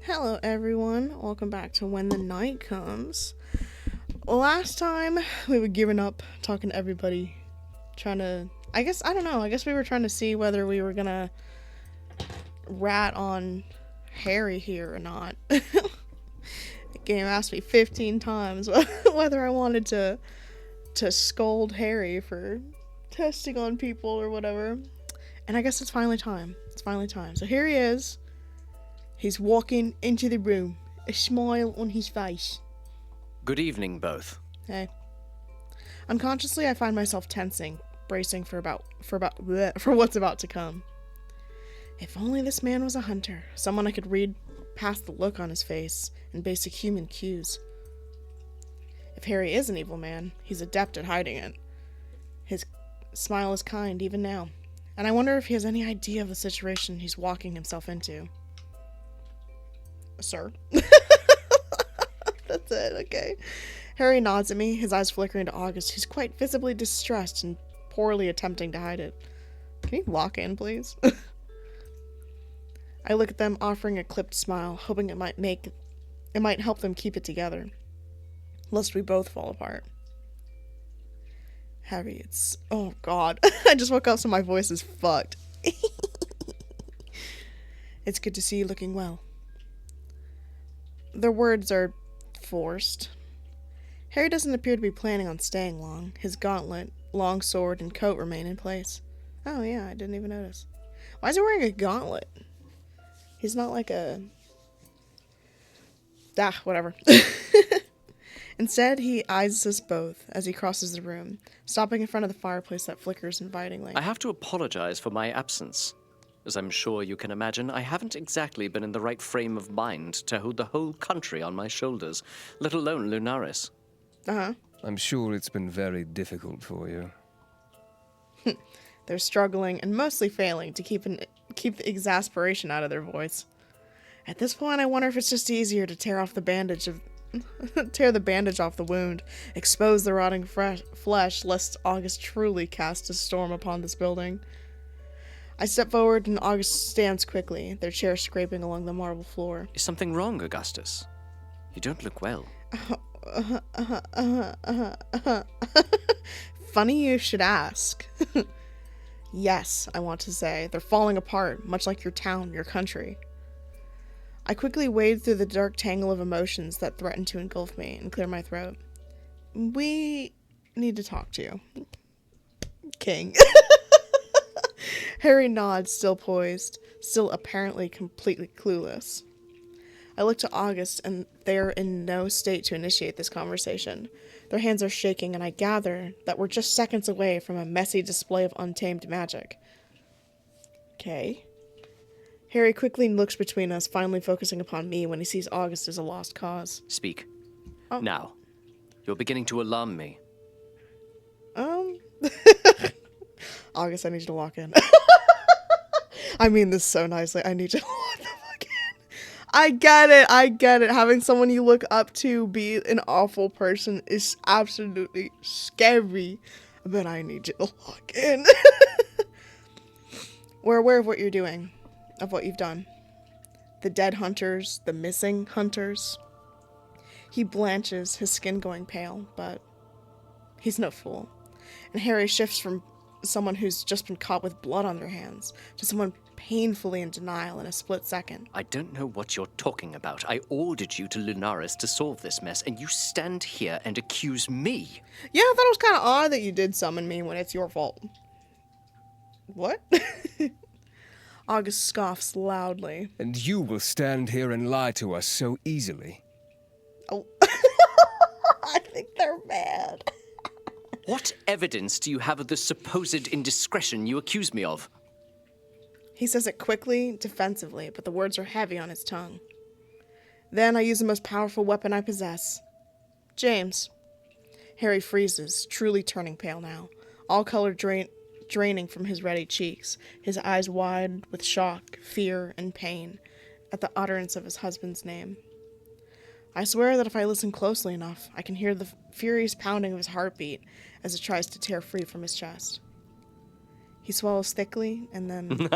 Hello, everyone. Welcome back to When the Night Comes. Last time we were giving up talking to everybody, trying to. I don't know. I guess we were trying to see whether we were gonna rat on Harry here or not. The game asked me 15 times whether I wanted to scold Harry for testing on people or whatever. And I guess it's finally time. It's finally time. So here he is. He's walking into the room, a smile on his face. Good evening, both. Hey. Unconsciously, I find myself tensing, bracing for what's about to come. If only this man was a hunter, someone I could read past the look on his face and basic human cues. If Harry is an evil man, he's adept at hiding it. His smile is kind even now, and I wonder if he has any idea of the situation he's walking himself into. Sir. That's it, okay. Harry nods at me, his eyes flickering to August, who's quite visibly distressed and poorly attempting to hide it. Can you lock in, please? I look at them, offering a clipped smile, hoping it might help them keep it together, lest we both fall apart. Harry, oh god. I just woke up so my voice is fucked. It's good to see you looking well. Their words are forced. Harry doesn't appear to be planning on staying long. His gauntlet, long sword, and coat remain in place. Oh yeah, I didn't even notice. Why is he wearing a gauntlet? He's not like a... whatever. Instead, he eyes us both as he crosses the room, stopping in front of the fireplace that flickers invitingly. I have to apologize for my absence. As I'm sure you can imagine, I haven't exactly been in the right frame of mind to hold the whole country on my shoulders, let alone Lunaris. Uh-huh. I'm sure it's been very difficult for you. They're struggling and mostly failing to keep the exasperation out of their voice. At this point, I wonder if it's just easier to tear the bandage off the wound, expose the rotting flesh, lest August truly cast a storm upon this building. I step forward and August stands quickly, their chair scraping along the marble floor. Is something wrong, Augustus? You don't look well. Funny you should ask. Yes, I want to say. They're falling apart, much like your town, your country. I quickly wade through the dark tangle of emotions that threaten to engulf me and clear my throat. We need to talk to you. King. Harry nods, still poised, still apparently completely clueless. I look to August, and they are in no state to initiate this conversation. Their hands are shaking, and I gather that we're just seconds away from a messy display of untamed magic. Okay. Harry quickly looks between us, finally focusing upon me when he sees August as a lost cause. Speak. Oh. Now. You're beginning to alarm me. August, I need you to walk in. I mean this so nicely. I need you to walk the fuck in. I get it. Having someone you look up to be an awful person is absolutely scary. But I need you to walk in. We're aware of what you're doing, of what you've done. The dead hunters, the missing hunters. He blanches, his skin going pale, but he's no fool. And Harry shifts from someone who's just been caught with blood on their hands to someone painfully in denial in a split second. I don't know what you're talking about. I ordered you to Lunaris to solve this mess, and you stand here and accuse me. Yeah, I thought it was kind of odd that you did summon me when it's your fault. What? August scoffs loudly. And you will stand here and lie to us so easily. Oh. I think they're mad. What evidence do you have of the supposed indiscretion you accuse me of? He says it quickly, defensively, but the words are heavy on his tongue. Then I use the most powerful weapon I possess. James. Harry freezes, truly turning pale now, all color draining from his ready cheeks, his eyes wide with shock, fear, and pain at the utterance of his husband's name. I swear that if I listen closely enough, I can hear the furious pounding of his heartbeat as it tries to tear free from his chest. He swallows thickly, and then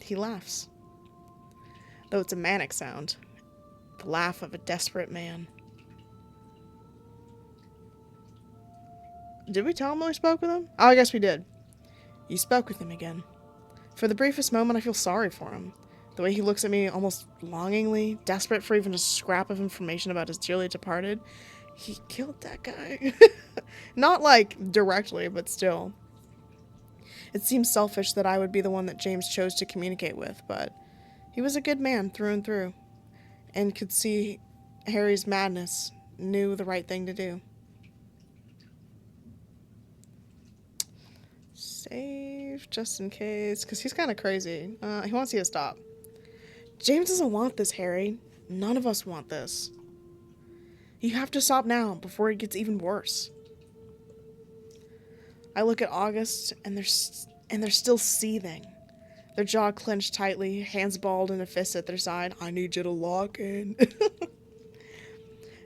he laughs. Though it's a manic sound, The laugh of a desperate man. Did we tell him we spoke with him? Oh, I guess we did. You spoke with him again. For the briefest moment, I feel sorry for him. The way he looks at me almost longingly, desperate for even a scrap of information about his dearly departed. He killed that guy. Not like directly, but still. It seems selfish that I would be the one that James chose to communicate with, but he was a good man through and through, and could see Harry's madness, knew the right thing to do. Save, just in case, because he's kind of crazy. He wants you to stop. James doesn't want this, Harry. None of us want this. You have to stop now, before it gets even worse. I look at August, and they're still seething. Their jaw clenched tightly, hands balled and a fist at their side. I need you to lock in.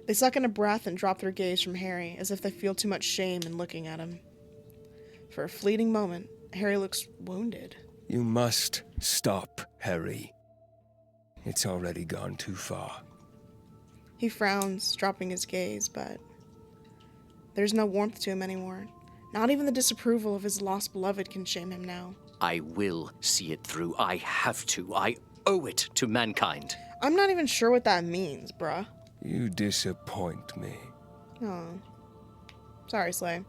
They suck in a breath and drop their gaze from Harry, as if they feel too much shame in looking at him. For a fleeting moment, Harry looks wounded. You must stop, Harry. It's already gone too far. He frowns, dropping his gaze, but there's no warmth to him anymore. Not even the disapproval of his lost beloved can shame him now. I will see it through. I have to. I owe it to mankind. I'm not even sure what that means, bruh. You disappoint me. Oh. Sorry, Slay.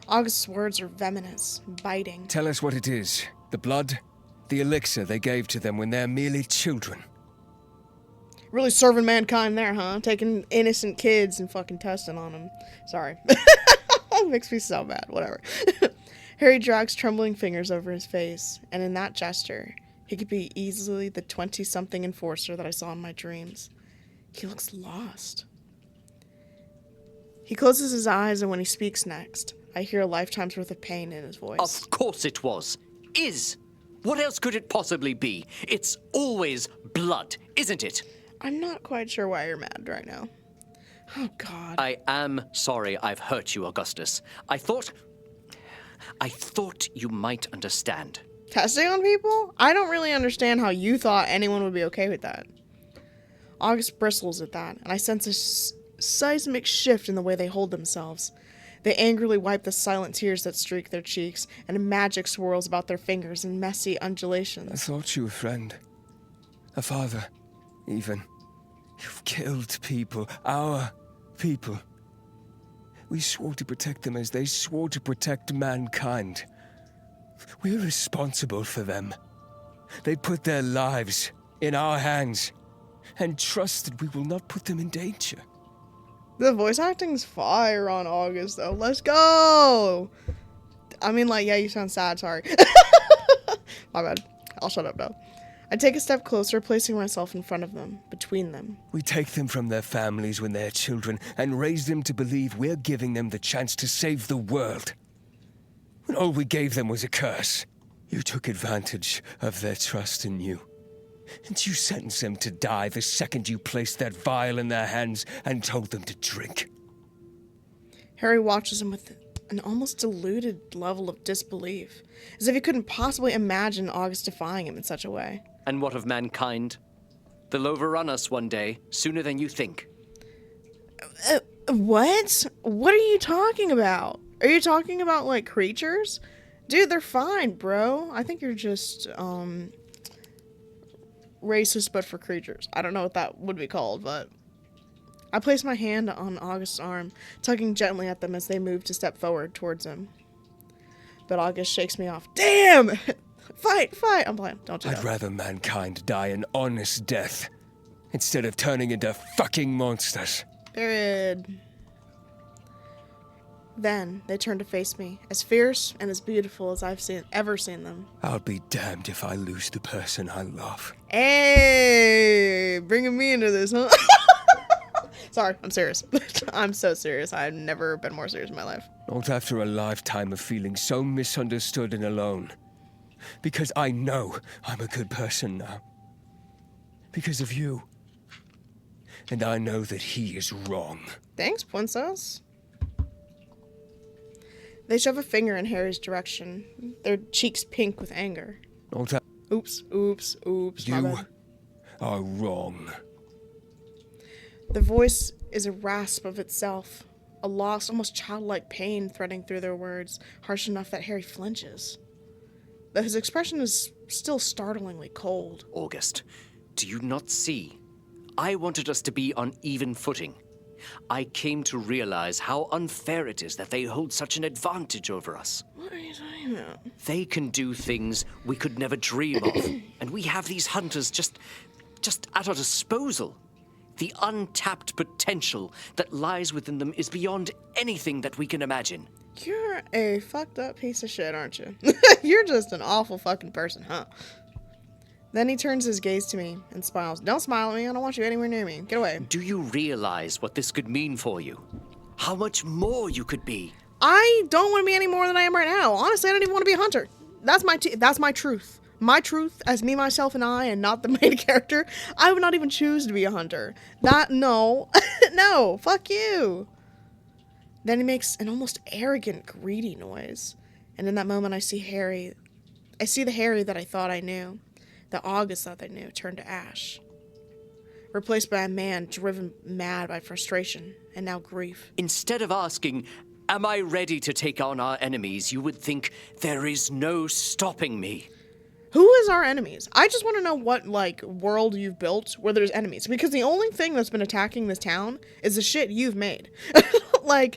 August's words are venomous, biting. Tell us what it is. The blood? The elixir they gave to them when they're merely children. Really serving mankind there, huh? Taking innocent kids and fucking testing on them. Sorry. Makes me so mad. Whatever. Harry drags trembling fingers over his face, and in that gesture, he could be easily the 20-something enforcer that I saw in my dreams. He looks lost. He closes his eyes, and when he speaks next, I hear a lifetime's worth of pain in his voice. Of course it was. Is. What else could it possibly be? It's always blood, isn't it? I'm not quite sure why you're mad right now. Oh, God. I am sorry I've hurt you, Augustus. I thought you might understand. Testing on people? I don't really understand how you thought anyone would be okay with that. August bristles at that, and I sense a seismic shift in the way they hold themselves. They angrily wipe the silent tears that streak their cheeks, and magic swirls about their fingers in messy undulations. I thought you a friend. A father, even. You've killed people. Our people. We swore to protect them as they swore to protect mankind. We're responsible for them. They put their lives in our hands, and trust that we will not put them in danger. The voice acting's fire on August, though. Let's go! I mean, like, yeah, you sound sad, sorry. My bad. I'll shut up now. I take a step closer, placing myself in front of them, between them. We take them from their families when they're children and raise them to believe we're giving them the chance to save the world. When all we gave them was a curse, you took advantage of their trust in you. And you sentenced them to die the second you placed that vial in their hands and told them to drink. Harry watches him with an almost deluded level of disbelief, as if he couldn't possibly imagine August defying him in such a way. And what of mankind? They'll overrun us one day, sooner than you think. What? What are you talking about? Are you talking about, like, creatures? Dude, they're fine, bro. I think you're just, racist, but for creatures. I don't know what that would be called, but... I place my hand on August's arm, tugging gently at them as they move to step forward towards him. But August shakes me off. Damn! Fight! I'm playing. Don't do that. I'd rather mankind die an honest death, instead of turning into fucking monsters. Period. Then they turn to face me, as fierce and as beautiful as I've ever seen them. I'll be damned if I lose the person I love. Hey! Bringing me into this, huh? Sorry, I'm serious. I'm so serious. I've never been more serious in my life. Not after a lifetime of feeling so misunderstood and alone. Because I know I'm a good person now. Because of you. And I know that he is wrong. Thanks, princess. They shove a finger in Harry's direction, their cheeks pink with anger. Not Oops, my You bad. are wrong. The voice is a rasp of itself, a lost, almost childlike pain threading through their words, harsh enough that Harry flinches. Though his expression is still startlingly cold. August, do you not see? I wanted us to be on even footing. I came to realize how unfair it is that they hold such an advantage over us. What are you talking about? They can do things we could never dream of, and we have these hunters just at our disposal. The untapped potential that lies within them is beyond anything that we can imagine. You're a fucked up piece of shit, aren't you? You're just an awful fucking person, huh? Then he turns his gaze to me and smiles. Don't smile at me. I don't want you anywhere near me. Get away. Do you realize what this could mean for you? How much more you could be? I don't want to be any more than I am right now. Honestly, I don't even want to be a hunter. That's my truth. My truth as me, myself, and I, and not the main character. I would not even choose to be a hunter. No. No, fuck you. Then he makes an almost arrogant, greedy noise. And in that moment, I see the Harry that I thought I knew. The August that I knew turned to ash. Replaced by a man driven mad by frustration and now grief. Instead of asking, am I ready to take on our enemies, you would think, there is no stopping me. Who is our enemies? I just want to know what, world you've built where there's enemies. Because the only thing that's been attacking this town is the shit you've made. The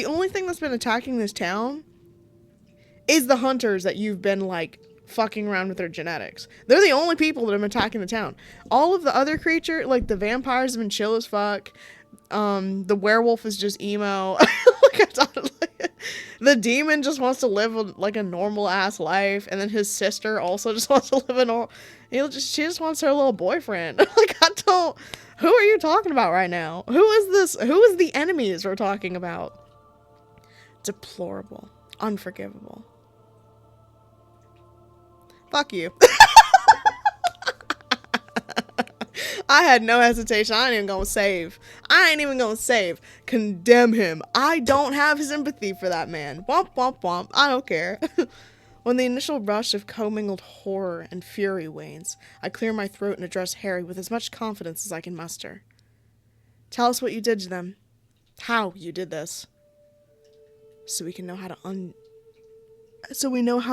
only thing that's been attacking this town is the hunters that you've been, fucking around with their genetics. They're the only people that have been attacking the town. All of the other creature, the vampires have been chill as fuck. The werewolf is just emo. The demon just wants to live a normal ass life, and then his sister also just wants to live a normal. She just wants her little boyfriend. Who are you talking about right now? Who is this? Who is the enemies we're talking about? Deplorable, unforgivable. Fuck you. I had no hesitation. I ain't even gonna save. Condemn him. I don't have sympathy for that man. Womp, womp, womp. I don't care. When the initial rush of commingled horror and fury wanes, I clear my throat and address Harry with as much confidence as I can muster. Tell us what you did to them. How you did this. So we know how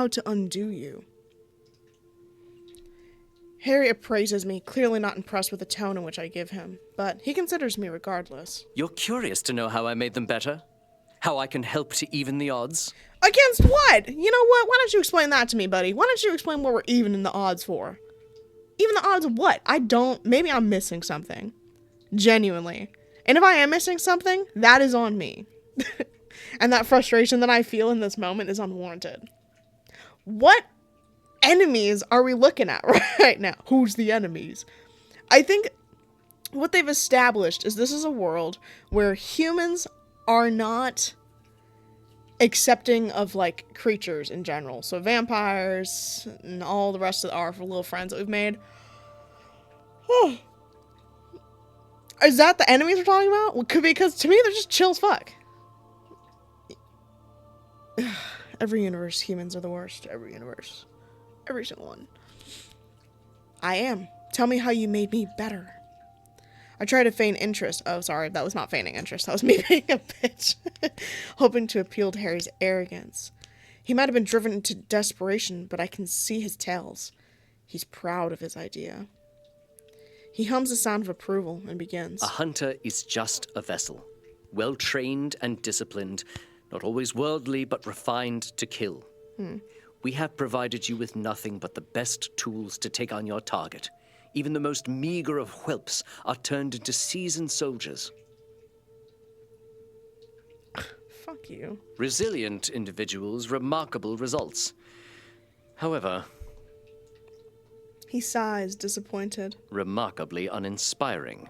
to undo you. Harry appraises me, clearly not impressed with the tone in which I give him, but he considers me regardless. You're curious to know how I made them better? How I can help to even the odds? Against what? You know what? Why don't you explain that to me, buddy? Why don't you explain what we're evening the odds for? Even the odds of what? Maybe I'm missing something. Genuinely. And if I am missing something, that is on me. And that frustration that I feel in this moment is unwarranted. What enemies are we looking at right now? Who's the enemies? I think what they've established is this is a world where humans are not accepting of creatures in general. So vampires and all the rest of our little friends that we've made. Oh. Is that the enemies we're talking about? Well, because to me they're just chill as fuck. Every universe, humans are the worst. Every universe. Every single one. I am. Tell me how you made me better. I try to feign interest. Oh, sorry. That was not feigning interest. That was me being a bitch. Hoping to appeal to Harry's arrogance. He might have been driven into desperation, but I can see his tells. He's proud of his idea. He hums a sound of approval and begins. A hunter is just a vessel. Well-trained and disciplined. Not always worldly, but refined to kill. We have provided you with nothing but the best tools to take on your target. Even the most meager of whelps are turned into seasoned soldiers. Fuck you. Resilient individuals, remarkable results. However... He sighs, disappointed. Remarkably uninspiring.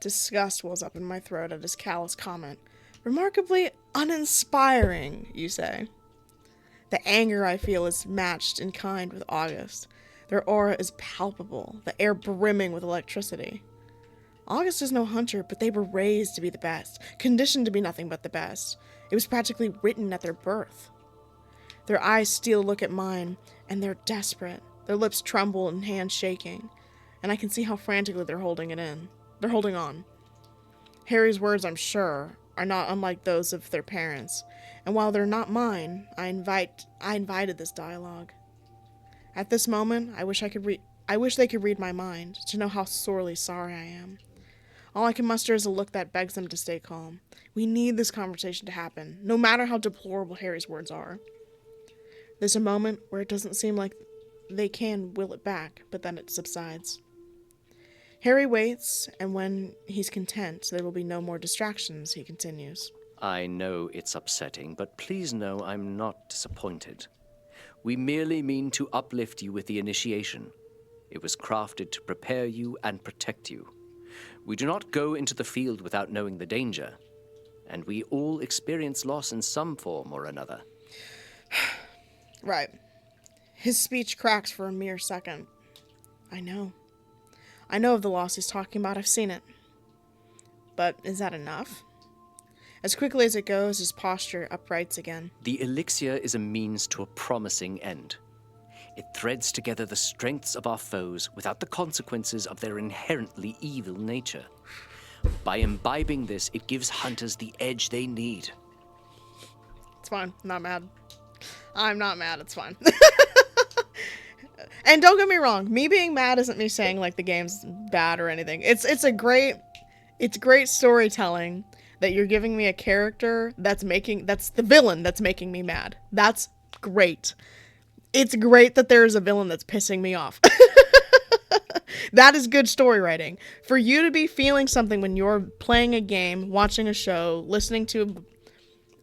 Disgust wells up in my throat at his callous comment. Remarkably uninspiring, you say. The anger I feel is matched in kind with August. Their aura is palpable, the air brimming with electricity. August is no hunter, but they were raised to be the best, conditioned to be nothing but the best. It was practically written at their birth. Their eyes steal a look at mine, and they're desperate. Their lips tremble and hands shaking. and I can see how frantically they're holding it in. They're holding on. Harry's words, I'm sure, are not unlike those of their parents, and while they're not mine, I invited this dialogue. At this moment, I wish they could read my mind, to know how sorely sorry I am. All I can muster is a look that begs them to stay calm. We need this conversation to happen, no matter how deplorable Harry's words are. There's a moment where it doesn't seem like they can will it back, but then it subsides. Harry waits, and when he's content, there will be no more distractions, he continues. I know it's upsetting, but please know I'm not disappointed. We merely mean to uplift you with the initiation. It was crafted to prepare you and protect you. We do not go into the field without knowing the danger, and we all experience loss in some form or another. Right. His speech cracks for a mere second. I know. I know of the loss he's talking about. I've seen it. But is that enough? As quickly as it goes, his posture uprights again. The elixir is a means to a promising end. It threads together the strengths of our foes without the consequences of their inherently evil nature. By imbibing this, it gives hunters the edge they need. It's fine. I'm not mad. I'm not mad. It's fine. And don't get me wrong. Me being mad isn't me saying like the game's bad or anything. It's great storytelling that you're giving me a character that's the villain that's making me mad. That's great. It's great that there's a villain that's pissing me off. That is good story writing. For you to be feeling something when you're playing a game, watching a show, listening to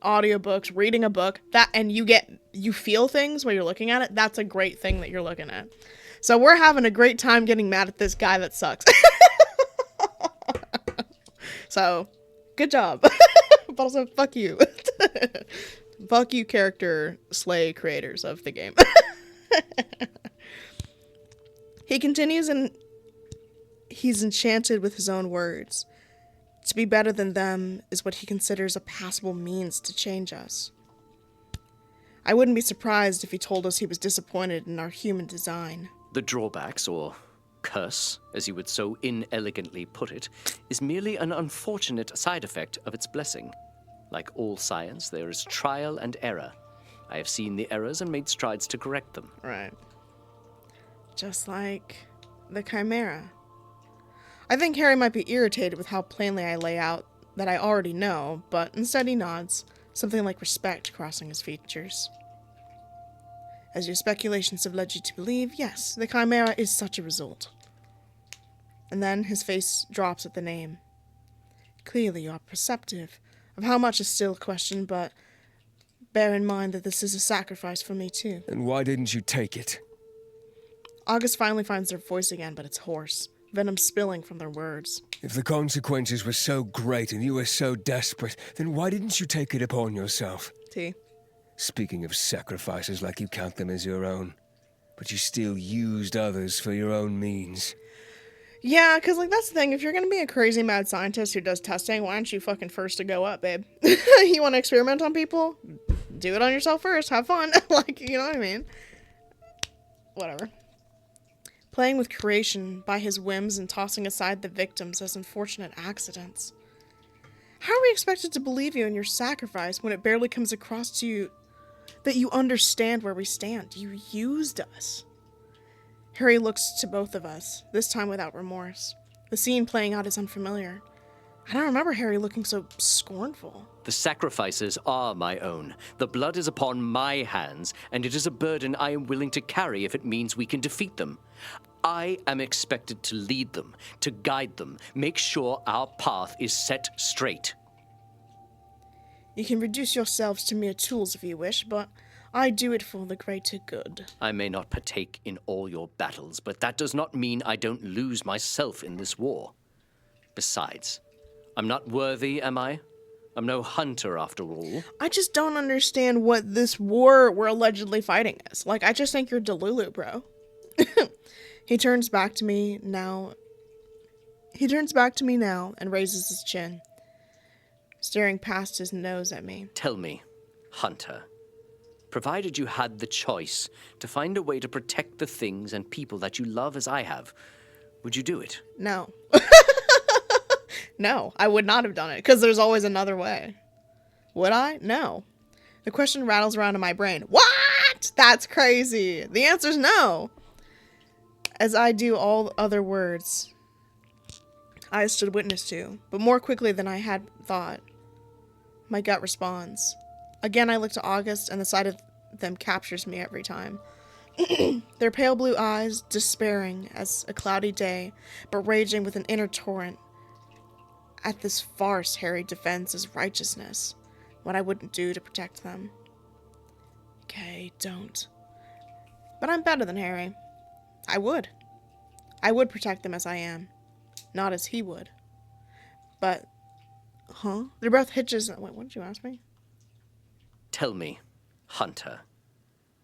audiobooks, reading a book, and you feel things when you're looking at it, that's a great thing that you're looking at. So we're having a great time getting mad at this guy that sucks. So, good job. But also, fuck you. Fuck you, character slay creators of the game. He continues, and he's enchanted with his own words. To be better than them is what he considers a passable means to change us. I wouldn't be surprised if he told us he was disappointed in our human design. The drawbacks, or curse, as you would so inelegantly put it, is merely an unfortunate side effect of its blessing. Like all science, there is trial and error. I have seen the errors and made strides to correct them. Right. Just like the Chimera. I think Harry might be irritated with how plainly I lay out that I already know, but instead he nods, something like respect crossing his features. As your speculations have led you to believe, yes, the Chimera is such a result. And then his face drops at the name. Clearly you are perceptive of how much is still a question, but bear in mind that this is a sacrifice for me too. And why didn't you take it? August finally finds their voice again, but it's hoarse, venom spilling from their words. If the consequences were so great and you were so desperate, then why didn't you take it upon yourself? T. Speaking of sacrifices like you count them as your own, but you still used others for your own means. Yeah, because, like, that's the thing. If you're going to be a crazy mad scientist who does testing, why aren't you fucking first to go up, babe? You want to experiment on people? Do it on yourself first. Have fun. Like, you know what I mean? Whatever. Playing with creation by his whims and tossing aside the victims as unfortunate accidents. How are we expected to believe you in your sacrifice when it barely comes across to you that you understand where we stand? You used us. Harry looks to both of us, this time without remorse. The scene playing out is unfamiliar. I don't remember Harry looking so scornful. The sacrifices are my own. The blood is upon my hands, and it is a burden I am willing to carry if it means we can defeat them. I am expected to lead them, to guide them, make sure our path is set straight. You can reduce yourselves to mere tools if you wish, but I do it for the greater good. I may not partake in all your battles, but that does not mean I don't lose myself in this war. Besides, I'm not worthy, am I? I'm no hunter, after all. I just don't understand what this war we're allegedly fighting is. Like, I just think you're Delulu, bro. He turns back to me now and raises his chin, staring past his nose at me. Tell me, hunter, provided you had the choice to find a way to protect the things and people that you love as I have, Would you do it? No. No, I would not have done it, because there's always another way. Would I? No. The question rattles around in my brain. What? That's crazy. The answer's no. As I do all other words I stood witness to, but more quickly than I had thought. My gut responds. Again, I look to August, and the sight of them captures me every time. Their pale blue eyes, despairing as a cloudy day, but raging with an inner torrent at this farce Harry defends as righteousness, what I wouldn't do to protect them. Okay, don't. But I'm better than Harry. I would. I would protect them as I am, not as he would. But, Their breath hitches. Wait, what did you ask me? Tell me, Hunter,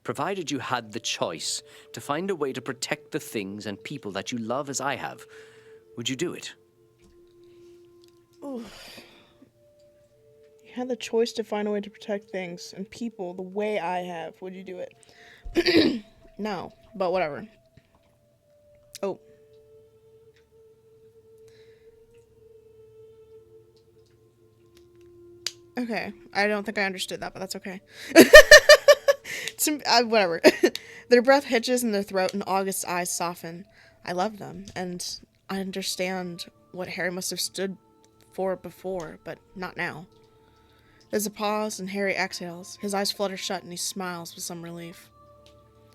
provided you had the choice to find a way to protect the things and people that you love as I have, would you do it? You had the choice to find a way to protect things and people the way I have. Would you do it? No, but whatever. Oh. Okay, I don't think I understood that, but that's okay. Whatever. Their breath hitches in their throat and August's eyes soften. I love them, and I understand what Harry must have stood for before, but not now. There's a pause, and Harry exhales. His eyes flutter shut, and he smiles with some relief.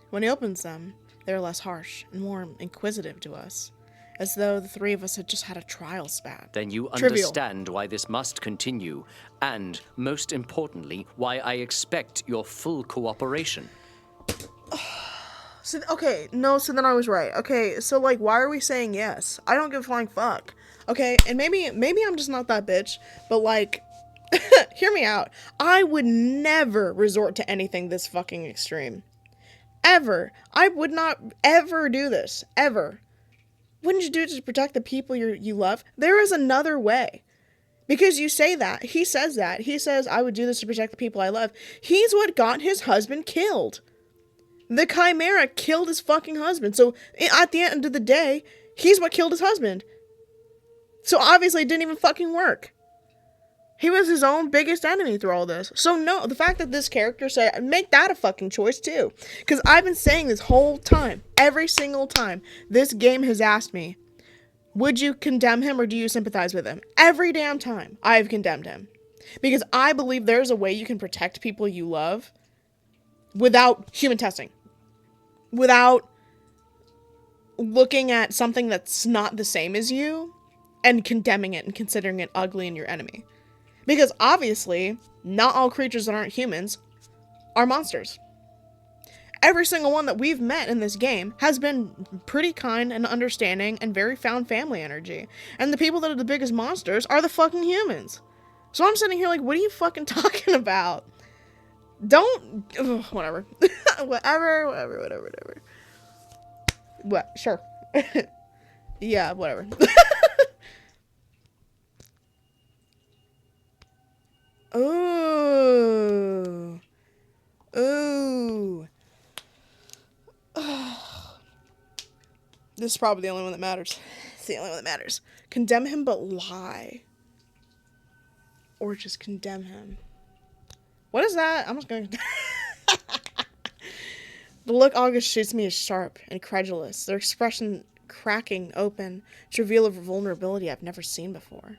When he opens them, they're less harsh and more inquisitive to us, as though the three of us had just had a trial spat. Then you Trivial. understand why this must continue, and, most importantly, why I expect your full cooperation. So then I was right. Okay, so, why are we saying yes? I don't give a flying fuck. Okay, and maybe I'm just not that bitch, but, hear me out. I would never resort to anything this fucking extreme. Ever. I would not ever do this. Ever. Wouldn't you do it to protect the people you love? There is another way. Because you say that. He says that. He says, I would do this to protect the people I love. He's what got his husband killed. The Chimera killed his fucking husband. So, at the end of the day, he's what killed his husband. So, obviously, it didn't even fucking work. He was his own biggest enemy through all this. So, no, the fact that this character said, make that a fucking choice, too. Because I've been saying this whole time, every single time, this game has asked me, would you condemn him or do you sympathize with him? Every damn time, I've condemned him. Because I believe there's a way you can protect people you love without human testing. Without looking at something that's not the same as you and condemning it and considering it ugly and your enemy. Because obviously, not all creatures that aren't humans are monsters. Every single one that we've met in this game has been pretty kind and understanding and very found family energy. And the people that are the biggest monsters are the fucking humans. So I'm sitting here like, what are you fucking talking about? Don't... Ugh, whatever. whatever. What? Sure. Yeah, whatever. Ooh. Ooh. This is probably the only one that matters. It's the only one that matters. Condemn him but lie. Or just condemn him. What is that? I'm just gonna... The look August shoots me is sharp, incredulous, their expression cracking open to reveal a vulnerability I've never seen before.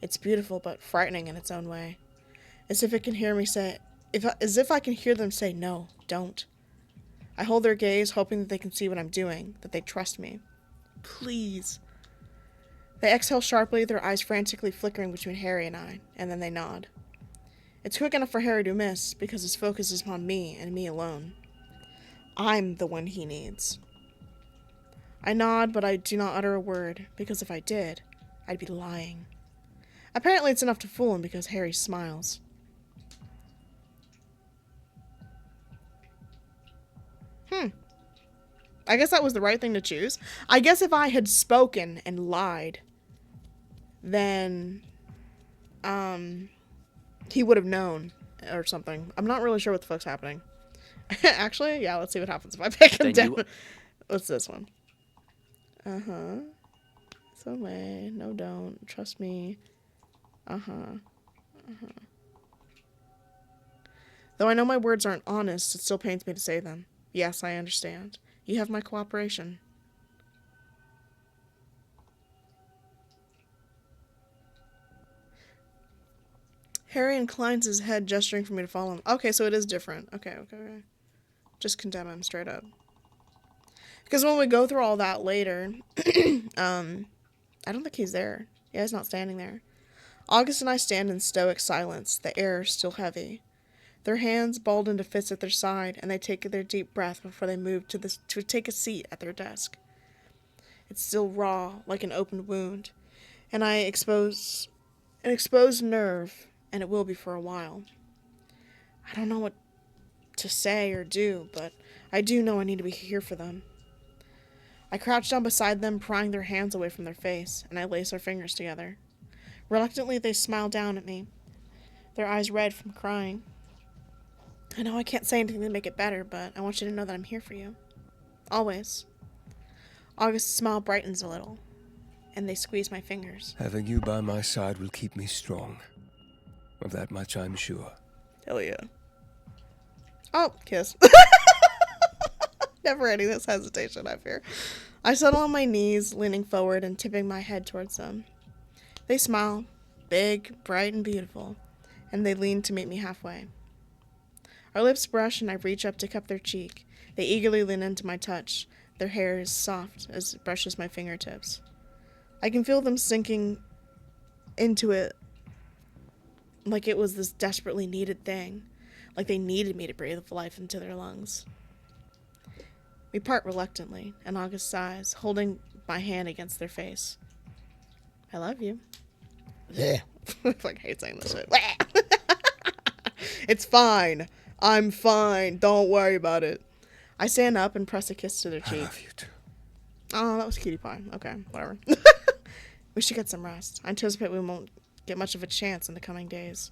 It's beautiful but frightening in its own way. As if it can hear me say... as if I can hear them say, no, don't. I hold their gaze, hoping that they can see what I'm doing, that they trust me. Please. They exhale sharply, their eyes frantically flickering between Harry and I, and then they nod. It's quick enough for Harry to miss, because his focus is upon me and me alone. I'm the one he needs. I nod, but I do not utter a word, because if I did, I'd be lying. Apparently it's enough to fool him, because Harry smiles. I guess that was the right thing to choose. I guess if I had spoken and lied, then, he would have known, or something. I'm not really sure what the fuck's happening. Actually, yeah, let's see what happens if I pick him down. What's this one? Uh-huh. It's okay. No, don't. Trust me. Uh-huh. Uh-huh. Though I know my words aren't honest, it still pains me to say them. Yes, I understand. You have my cooperation. Harry inclines his head, gesturing for me to follow him. Okay, so it is different. Okay. Just condemn him straight up. Because when we go through all that later, I don't think he's there. Yeah, he's not standing there. August and I stand in stoic silence, the air still heavy. Their hands balled into fists at their side, and they take their deep breath before they move to take a seat at their desk. It's still raw, like an open wound, and I expose an exposed nerve, and it will be for a while. I don't know what to say or do, but I do know I need to be here for them. I crouch down beside them, prying their hands away from their face, and I lace our fingers together. Reluctantly, they smile down at me, their eyes red from crying. I know I can't say anything to make it better, but I want you to know that I'm here for you. Always. August's smile brightens a little, and they squeeze my fingers. Having you by my side will keep me strong. Of that much I'm sure. Hell yeah. Oh, kiss. Never any this hesitation, I fear. I settle on my knees, leaning forward and tipping my head towards them. They smile, big, bright, and beautiful, and they lean to meet me halfway. Our lips brush, and I reach up to cup their cheek. They eagerly lean into my touch. Their hair is soft as it brushes my fingertips. I can feel them sinking into it like it was this desperately needed thing, like they needed me to breathe life into their lungs. We part reluctantly, and August sighs, holding my hand against their face. I love you. Yeah. I hate saying this shit. It's fine. I'm fine. Don't worry about it. I stand up and press a kiss to their I cheek. love you too. Oh, that was cutie pie. Okay, whatever. We should get some rest. I anticipate we won't get much of a chance in the coming days.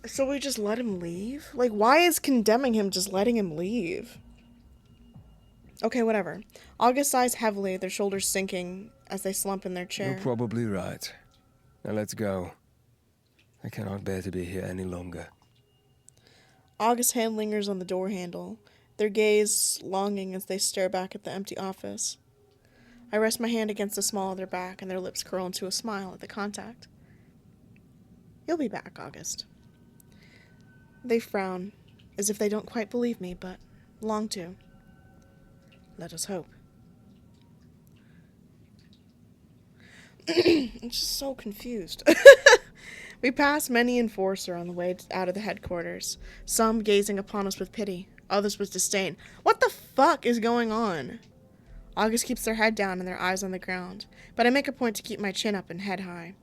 So we just let him leave? Like, why is condemning him just letting him leave? Okay, whatever. August sighs heavily, their shoulders sinking as they slump in their chair. You're probably right. Now let's go. I cannot bear to be here any longer. August's hand lingers on the door handle, their gaze longing as they stare back at the empty office. I rest my hand against the small of their back, and their lips curl into a smile at the contact. You'll be back, August. They frown, as if they don't quite believe me, but long to. Let us hope. I'm just so confused. We pass many enforcer on the way out of the headquarters, some gazing upon us with pity, others with disdain. What the fuck is going on? August keeps their head down and their eyes on the ground, but I make a point to keep my chin up and head high.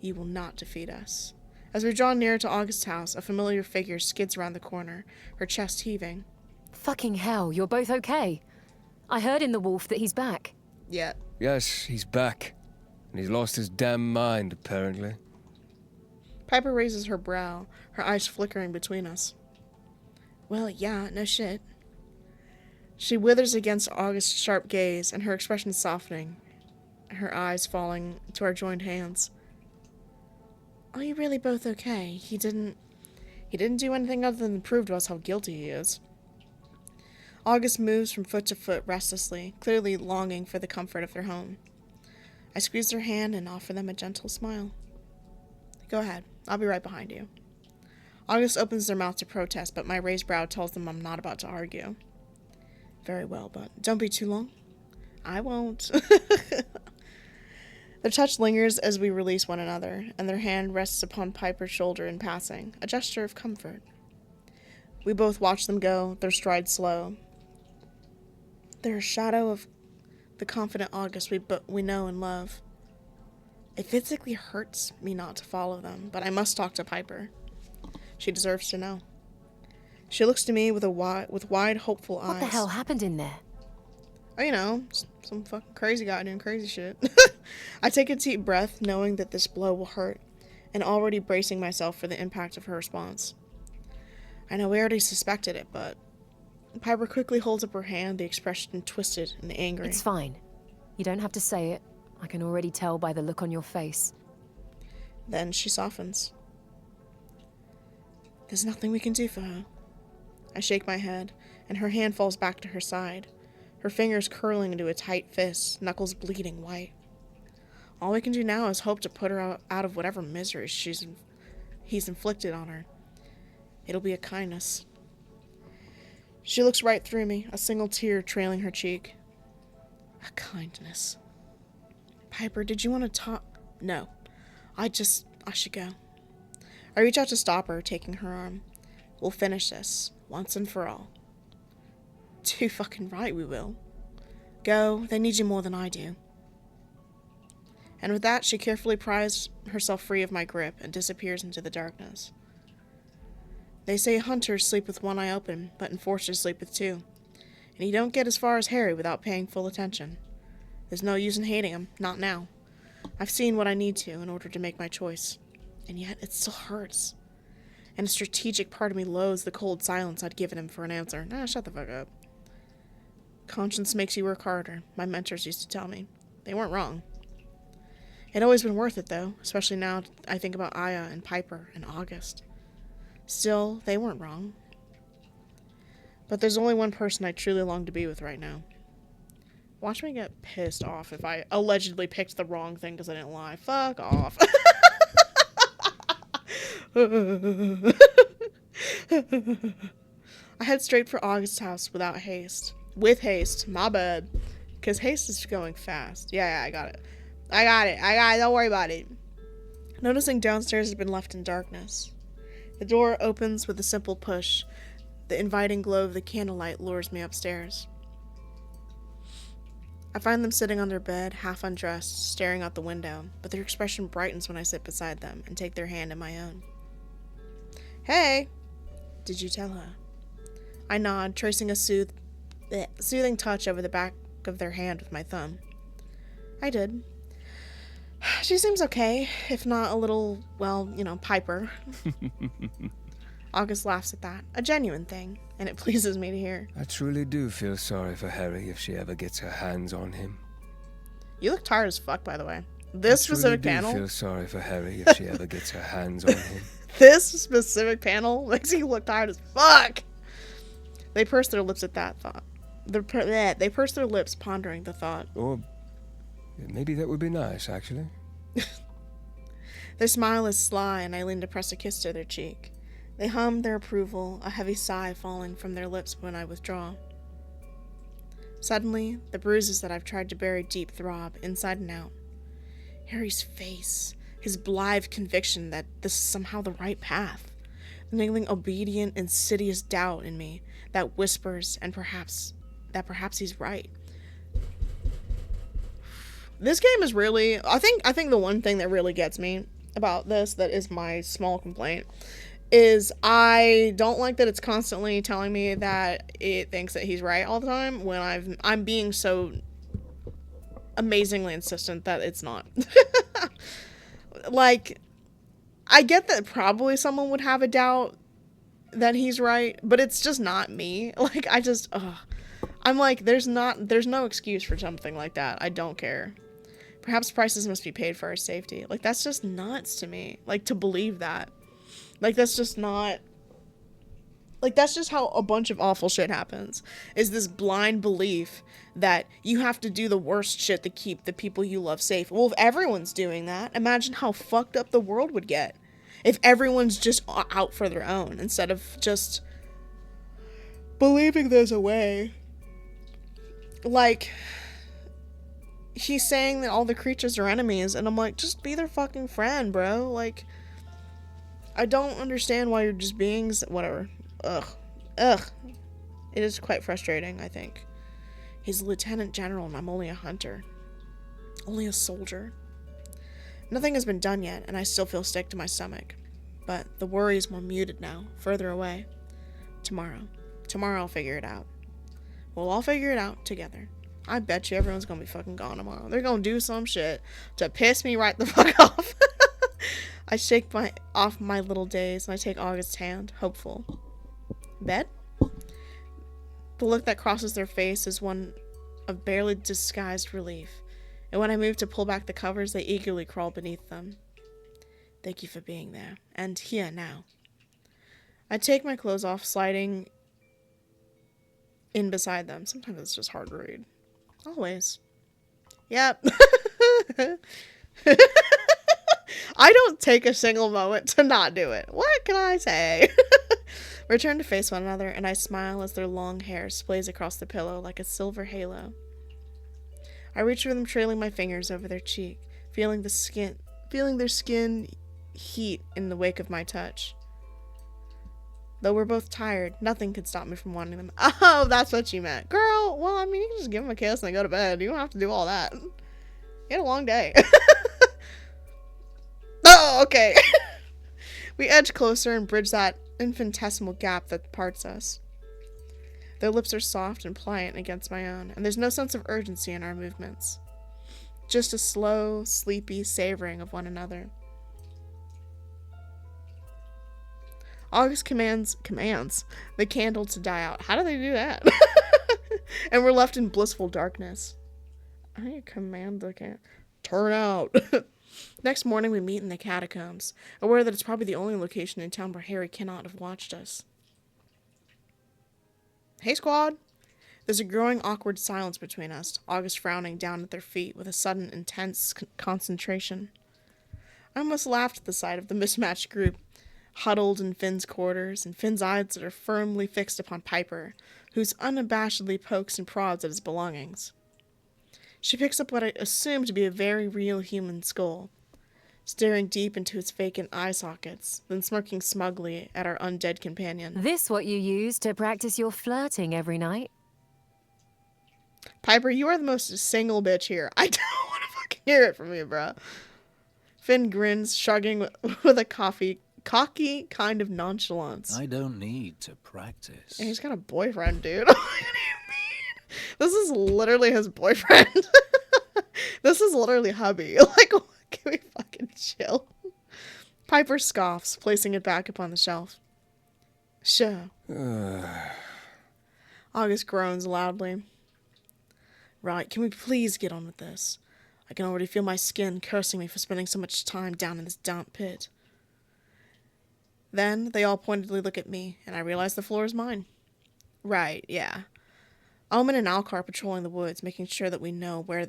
You will not defeat us. As we draw nearer to August's house, a familiar figure skids around the corner, her chest heaving. Fucking hell, you're both okay. I heard in the wolf that he's back. Yeah. Yes, he's back. And he's lost his damn mind, apparently. Piper raises her brow, her eyes flickering between us. Well, yeah, no shit. She withers against August's sharp gaze, and her expression softening, her eyes falling to our joined hands. Are you really both okay? He didn't do anything other than prove to us how guilty he is. August moves from foot to foot restlessly, clearly longing for the comfort of their home. I squeeze their hand and offer them a gentle smile. Go ahead. I'll be right behind you. August opens their mouth to protest, but my raised brow tells them I'm not about to argue. Very well, but don't be too long. I won't. Their touch lingers as we release one another, and their hand rests upon Piper's shoulder in passing, a gesture of comfort. We both watch them go, their stride slow. They're a shadow of the confident August we know and love. It physically hurts me not to follow them, but I must talk to Piper. She deserves to know. She looks to me with wide, hopeful eyes. What the hell happened in there? Oh, you know, some fucking crazy guy doing crazy shit. I take a deep breath, knowing that this blow will hurt, and already bracing myself for the impact of her response. I know we already suspected it, but Piper quickly holds up her hand, the expression twisted and angry. It's fine. You don't have to say it. I can already tell by the look on your face. Then she softens. There's nothing we can do for her. I shake my head, and her hand falls back to her side, her fingers curling into a tight fist, knuckles bleeding white. All we can do now is hope to put her out of whatever misery he's inflicted on her. It'll be a kindness. She looks right through me, a single tear trailing her cheek. A kindness. Piper, did you want to talk? No. I should go. I reach out to stop her, taking her arm. We'll finish this, once and for all. Too fucking right we will. Go, they need you more than I do. And with that, she carefully pries herself free of my grip and disappears into the darkness. They say hunters sleep with one eye open, but enforcers sleep with two. And you don't get as far as Harry without paying full attention. There's no use in hating him, not now. I've seen what I need to in order to make my choice. And yet, it still hurts. And a strategic part of me loathes the cold silence I'd given him for an answer. Nah, shut the fuck up. Conscience makes you work harder, my mentors used to tell me. They weren't wrong. It'd always been worth it, though, especially now I think about Aya and Piper and August. Still, they weren't wrong. But there's only one person I truly long to be with right now. Watch me get pissed off if I allegedly picked the wrong thing because I didn't lie. Fuck off. I head straight for August's house without haste. With haste. My bad. Because haste is going fast. Yeah, I got it. I got it. Don't worry about it. Noticing downstairs has been left in darkness. The door opens with a simple push. The inviting glow of the candlelight lures me upstairs. I find them sitting on their bed, half undressed, staring out the window, but their expression brightens when I sit beside them and take their hand in my own. Hey! Did you tell her? I nod, tracing a soothing touch over the back of their hand with my thumb. I did. She seems okay, if not a little, well, Piper. August laughs at that, a genuine thing, and it pleases me to hear. I truly do feel sorry for Harry if she ever gets her hands on him. You look tired as fuck, by the way. This specific panel. I truly do feel sorry for Harry if she ever gets her hands on him. This specific panel makes you look tired as fuck. They purse their lips at that thought. They purse their lips, pondering the thought. Or maybe that would be nice, actually. Their smile is sly, and I lean to press a kiss to their cheek. They hum their approval, a heavy sigh falling from their lips when I withdraw. Suddenly, the bruises that I've tried to bury deep throb, inside and out. Harry's face, his blithe conviction that this is somehow the right path. The niggling, obedient, insidious doubt in me that whispers perhaps he's right. This game is really, I think the one thing that really gets me about this, that is my small complaint, is I don't like that it's constantly telling me that it thinks that he's right all the time when I'm being so amazingly insistent that it's not. Like, I get that probably someone would have a doubt that he's right, but it's just not me. Like, I'm like, there's no excuse for something like that. I don't care. Perhaps prices must be paid for our safety. Like, that's just nuts to me. Like, to believe that. Like, that's just not... Like, that's just how a bunch of awful shit happens. Is this blind belief that you have to do the worst shit to keep the people you love safe. Well, if everyone's doing that, imagine how fucked up the world would get. If everyone's just out for their own, instead of just believing there's a way. Like, he's saying that all the creatures are enemies, and I'm like, just be their fucking friend, bro. Like, I don't understand why you're just being... Whatever. Ugh. It is quite frustrating, I think. He's a lieutenant general, and I'm only a hunter. Only a soldier. Nothing has been done yet, and I still feel sick to my stomach. But the worry is more muted now, further away. Tomorrow I'll figure it out. We'll all figure it out together. I bet you everyone's gonna be fucking gone tomorrow. They're gonna do some shit to piss me right the fuck off. I shake off my little days, and I take August's hand, hopeful. Bed? The look that crosses their face is one of barely disguised relief, and when I move to pull back the covers, they eagerly crawl beneath them. Thank you for being there, and here now. I take my clothes off, sliding in beside them. Sometimes it's just hard to read. Always. Yep. I don't take a single moment to not do it. What can I say? We turn to face one another, and I smile as their long hair splays across the pillow like a silver halo. I reach for them, trailing my fingers over their cheek, feeling their skin heat in the wake of my touch. Though we're both tired, nothing could stop me from wanting them. Oh, that's what you meant. Girl, well, I mean, you can just give them a kiss and then go to bed. You don't have to do all that. You had a long day. Oh, okay. We edge closer and bridge that infinitesimal gap that parts us. Their lips are soft and pliant against my own, and there's no sense of urgency in our movements. Just a slow, sleepy savoring of one another. August commands the candle to die out. How do they do that? And we're left in blissful darkness. I command the candle. Turn out. Next morning, we meet in the catacombs, aware that it's probably the only location in town where Harry cannot have watched us. Hey, squad. There's a growing awkward silence between us, August frowning down at their feet with a sudden intense concentration. I almost laughed at the sight of the mismatched group, huddled in Finn's quarters, and Finn's eyes that are firmly fixed upon Piper, who's unabashedly pokes and prods at his belongings. She picks up what I assume to be a very real human skull, staring deep into its vacant eye sockets, then smirking smugly at our undead companion. This what you use to practice your flirting every night? Piper, you are the most single bitch here. I don't want to fucking hear it from you, bro. Finn grins, shrugging with a cocky kind of nonchalance. I don't need to practice. And he's got a boyfriend, dude. What do you mean? This is literally his boyfriend. This is literally hubby. Like, can we fucking chill? Piper scoffs, placing it back upon the shelf. Sure. August groans loudly. Right, can we please get on with this? I can already feel my skin cursing me for spending so much time down in this damp pit. Then they all pointedly look at me, and I realize the floor is mine. Right, yeah. Omen and Alcar are patrolling the woods, making sure that we know where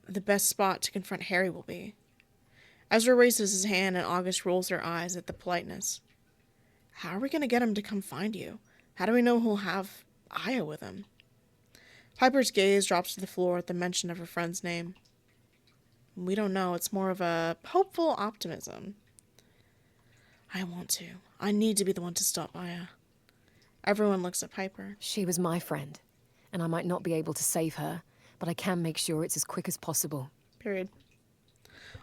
the best spot to confront Harry will be. Ezra raises his hand, and August rolls her eyes at the politeness. How are we going to get him to come find you? How do we know he'll have Aya with him? Piper's gaze drops to the floor at the mention of her friend's name. We don't know. It's more of a hopeful optimism. I want to. I need to be the one to stop Aya. Everyone looks at Piper. She was my friend, and I might not be able to save her, but I can make sure it's as quick as possible. Period.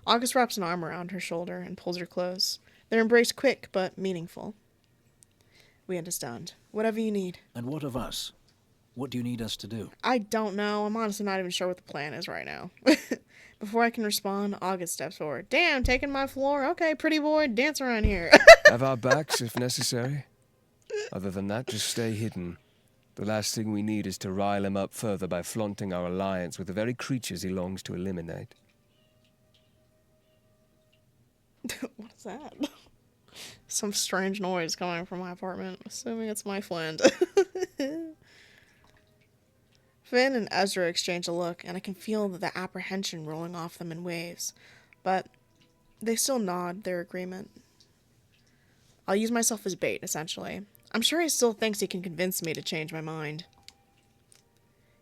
August wraps an arm around her shoulder and pulls her close. Their embrace quick, but meaningful. We understand. Whatever you need. And what of us? What do you need us to do? I don't know. I'm honestly not even sure what the plan is right now. Before I can respond, August steps forward. Damn, taking my floor? Okay, pretty boy, dance around here. Have our backs if necessary. Other than that, just stay hidden. The last thing we need is to rile him up further by flaunting our alliance with the very creatures he longs to eliminate. What is that? Some strange noise coming from my apartment. Assuming it's my friend. Finn and Ezra exchange a look, and I can feel the apprehension rolling off them in waves. But they still nod their agreement. I'll use myself as bait, essentially. I'm sure he still thinks he can convince me to change my mind.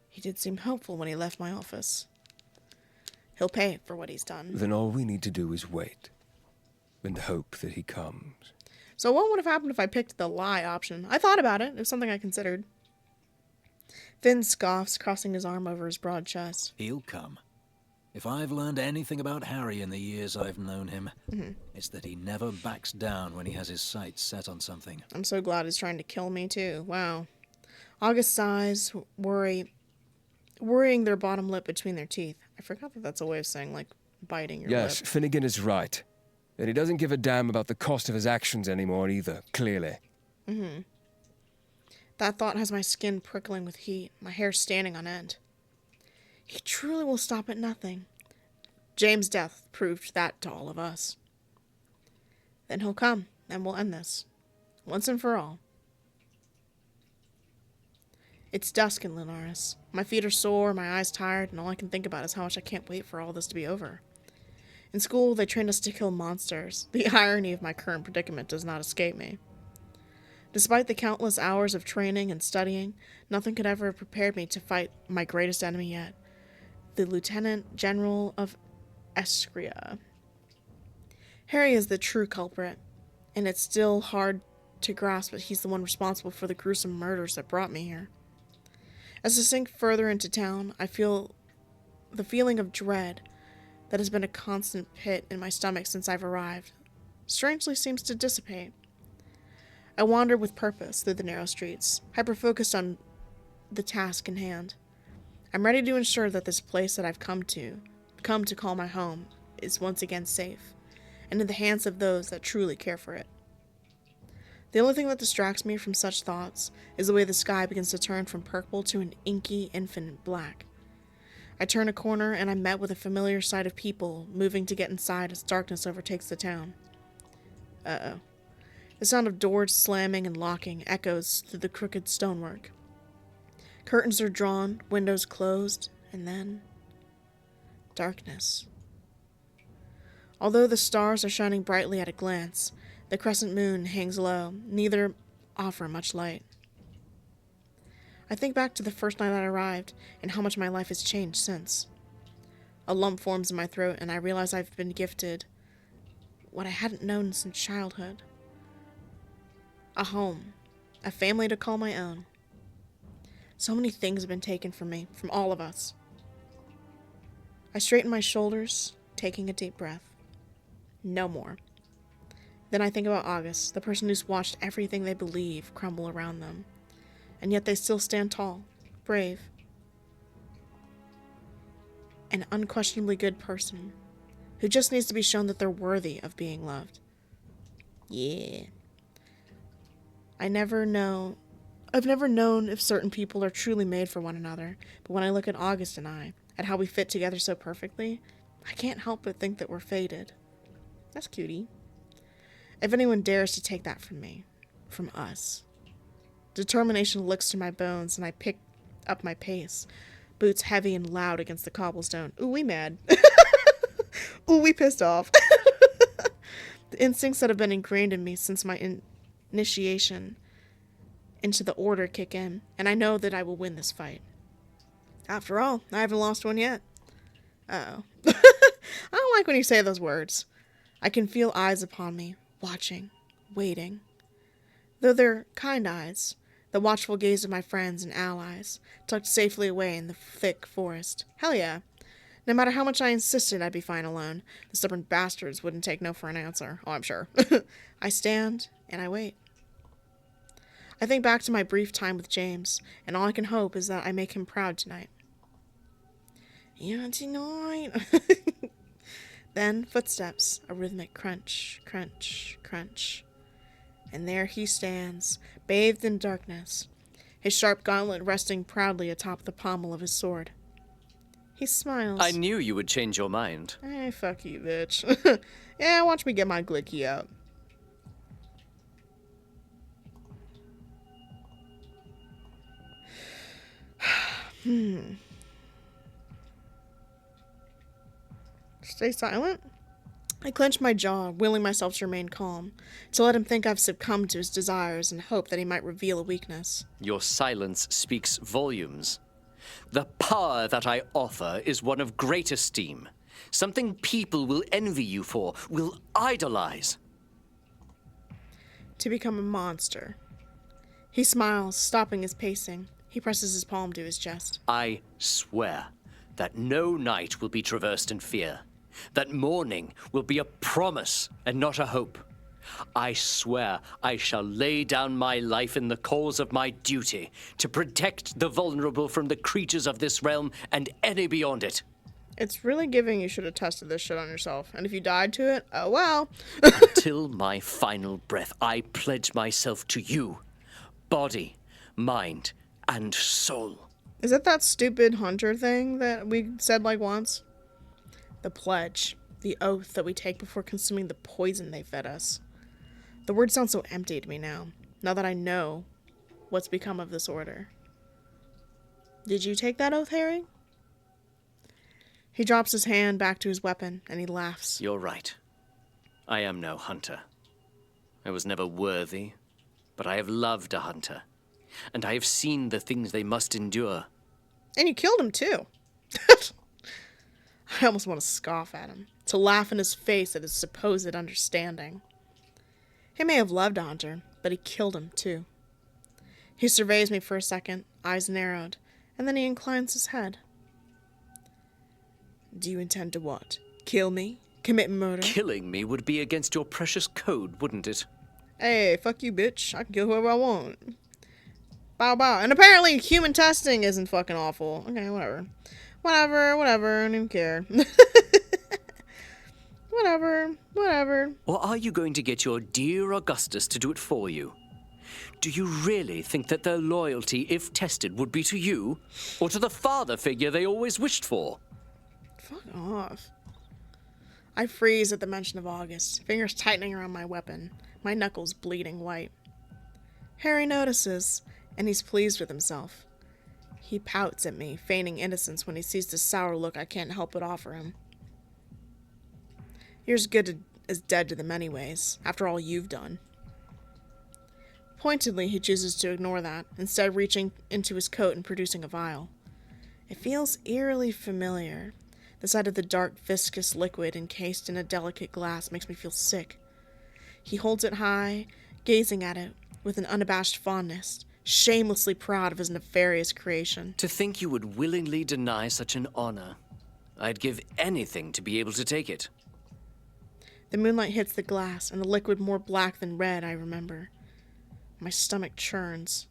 He did seem hopeful when he left my office. He'll pay for what he's done. Then all we need to do is wait. And hope that he comes. So what would have happened if I picked the lie option? I thought about it. It was something I considered. Finn scoffs, crossing his arm over his broad chest. He'll come. If I've learned anything about Harry in the years I've known him, it's that he never backs down when he has his sights set on something. I'm so glad he's trying to kill me, too. Wow. August sighs, worrying their bottom lip between their teeth. I forgot that that's a way of saying, like, biting your Yes, lip. Finnegan is right. And he doesn't give a damn about the cost of his actions anymore either, clearly. That thought has my skin prickling with heat, my hair standing on end. He truly will stop at nothing. James' death proved that to all of us. Then he'll come, and we'll end this, once and for all. It's dusk in Linares. My feet are sore, my eyes tired, and all I can think about is how much I can't wait for all this to be over. In school, they trained us to kill monsters. The irony of my current predicament does not escape me. Despite the countless hours of training and studying, nothing could ever have prepared me to fight my greatest enemy yet, the Lieutenant General of Escria. Harry is the true culprit, and it's still hard to grasp that he's the one responsible for the gruesome murders that brought me here. As I sink further into town, I feel the feeling of dread that has been a constant pit in my stomach since I've arrived strangely seems to dissipate. I wander with purpose through the narrow streets, hyper-focused on the task in hand. I'm ready to ensure that this place that I've come to call my home is once again safe, and in the hands of those that truly care for it. The only thing that distracts me from such thoughts is the way the sky begins to turn from purple to an inky, infinite black. I turn a corner and I'm met with a familiar sight of people moving to get inside as darkness overtakes the town. Uh-oh. The sound of doors slamming and locking echoes through the crooked stonework. Curtains are drawn, windows closed, and then darkness. Although the stars are shining brightly at a glance, the crescent moon hangs low, neither offer much light. I think back to the first night I arrived, and how much my life has changed since. A lump forms in my throat, and I realize I've been gifted what I hadn't known since childhood. A home, a family to call my own. So many things have been taken from me, from all of us. I straighten my shoulders, taking a deep breath. No more. Then I think about August, the person who's watched everything they believe crumble around them. And yet they still stand tall, brave. An unquestionably good person, who just needs to be shown that they're worthy of being loved. Yeah. I've never known if certain people are truly made for one another, but when I look at August and I, at how we fit together so perfectly, I can't help but think that we're fated. That's cutie. If anyone dares to take that from me, from us. Determination licks through my bones, and I pick up my pace, boots heavy and loud against the cobblestone. Ooh, we mad. Ooh, we pissed off. The instincts that have been ingrained in me since my initiation into the order kick in, and I know that I will win this fight. After all, I haven't lost one yet. Uh-oh. I don't like when you say those words. I can feel eyes upon me, watching, waiting. Though they're kind eyes, the watchful gaze of my friends and allies, tucked safely away in the thick forest. Hell yeah. No matter how much I insisted I'd be fine alone, the stubborn bastards wouldn't take no for an answer. Oh, I'm sure. I stand, and I wait. I think back to my brief time with James, and all I can hope is that I make him proud tonight. Yeah, tonight. Then, footsteps, a rhythmic crunch, crunch, crunch. And there he stands, bathed in darkness, his sharp gauntlet resting proudly atop the pommel of his sword. He smiles. I knew you would change your mind. Hey, fuck you, bitch. Yeah, watch me get my glicky out. Stay silent? I clench my jaw, willing myself to remain calm, to let him think I've succumbed to his desires and hope that he might reveal a weakness. Your silence speaks volumes. The power that I offer is one of great esteem. Something people will envy you for, will idolize. To become a monster. He smiles, stopping his pacing. He presses his palm to his chest. I swear that no night will be traversed in fear. That morning will be a promise and not a hope. I swear I shall lay down my life in the cause of my duty to protect the vulnerable from the creatures of this realm and any beyond it. It's really giving you should have tested this shit on yourself. And if you died to it, oh well. Until my final breath, I pledge myself to you. Body, mind, and soul. Is it that stupid hunter thing that we said like once? The pledge, the oath that we take before consuming the poison they fed us. The word sounds so empty to me now that I know what's become of this order. Did you take that oath, Harry? He drops his hand back to his weapon, and he laughs. You're right. I am no hunter. I was never worthy, but I have loved a hunter, and I have seen the things they must endure. And you killed him, too. I almost want to scoff at him, to laugh in his face at his supposed understanding. He may have loved a hunter, but he killed him, too. He surveys me for a second, eyes narrowed, and then he inclines his head. Do you intend to what? Kill me? Commit murder? Killing me would be against your precious code, wouldn't it? Hey, fuck you, bitch. I can kill whoever I want. Bow bow. And apparently human testing isn't fucking awful. Okay, whatever. Whatever. I don't even care. Whatever. Or are you going to get your dear Augustus to do it for you? Do you really think that their loyalty, if tested, would be to you? Or to the father figure they always wished for? Fuck off. I freeze at the mention of August, fingers tightening around my weapon, my knuckles bleeding white. Harry notices, and he's pleased with himself. He pouts at me, feigning innocence when he sees the sour look I can't help but offer him. You're as good as dead to them anyways, after all you've done. Pointedly, he chooses to ignore that, instead reaching into his coat and producing a vial. It feels eerily familiar. The sight of the dark, viscous liquid encased in a delicate glass makes me feel sick. He holds it high, gazing at it with an unabashed fondness, shamelessly proud of his nefarious creation. To think you would willingly deny such an honor. I'd give anything to be able to take it. The moonlight hits the glass, and the liquid more black than red, I remember. My stomach churns.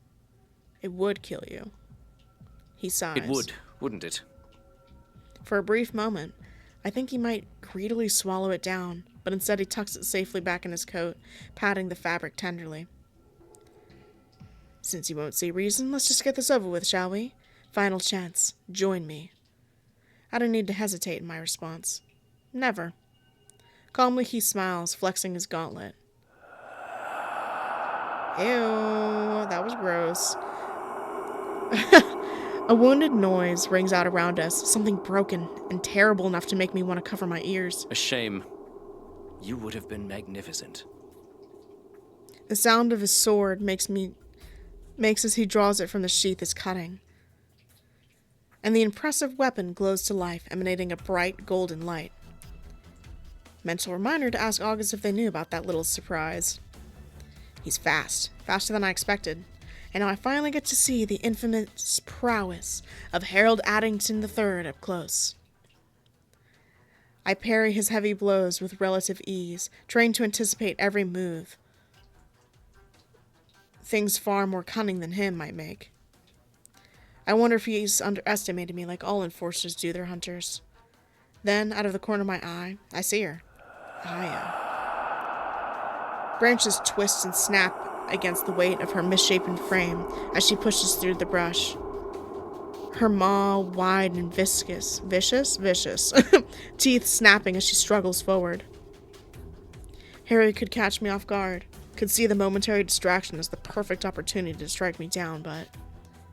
It would kill you. He sighs. It would, wouldn't it? For a brief moment, I think he might greedily swallow it down, but instead he tucks it safely back in his coat, patting the fabric tenderly. Since you won't see reason, let's just get this over with, shall we? Final chance. Join me. I don't need to hesitate in my response. Never. Calmly he smiles, flexing his gauntlet. Ew, that was gross. A wounded noise rings out around us, something broken and terrible enough to make me want to cover my ears. A shame. You would have been magnificent. The sound of his sword makes as he draws it from the sheath is cutting. And the impressive weapon glows to life, emanating a bright golden light. Mental reminder to ask August if they knew about that little surprise. He's faster than I expected. And now I finally get to see the infamous prowess of Harold Addington III up close. I parry his heavy blows with relative ease, trained to anticipate every move. Things far more cunning than him might make. I wonder if he's underestimated me like all enforcers do their hunters. Then, out of the corner of my eye, I see her. Aya. Branches twist and snap against the weight of her misshapen frame as she pushes through the brush. Her maw wide and vicious, teeth snapping as she struggles forward. Harry could catch me off guard, could see the momentary distraction as the perfect opportunity to strike me down, but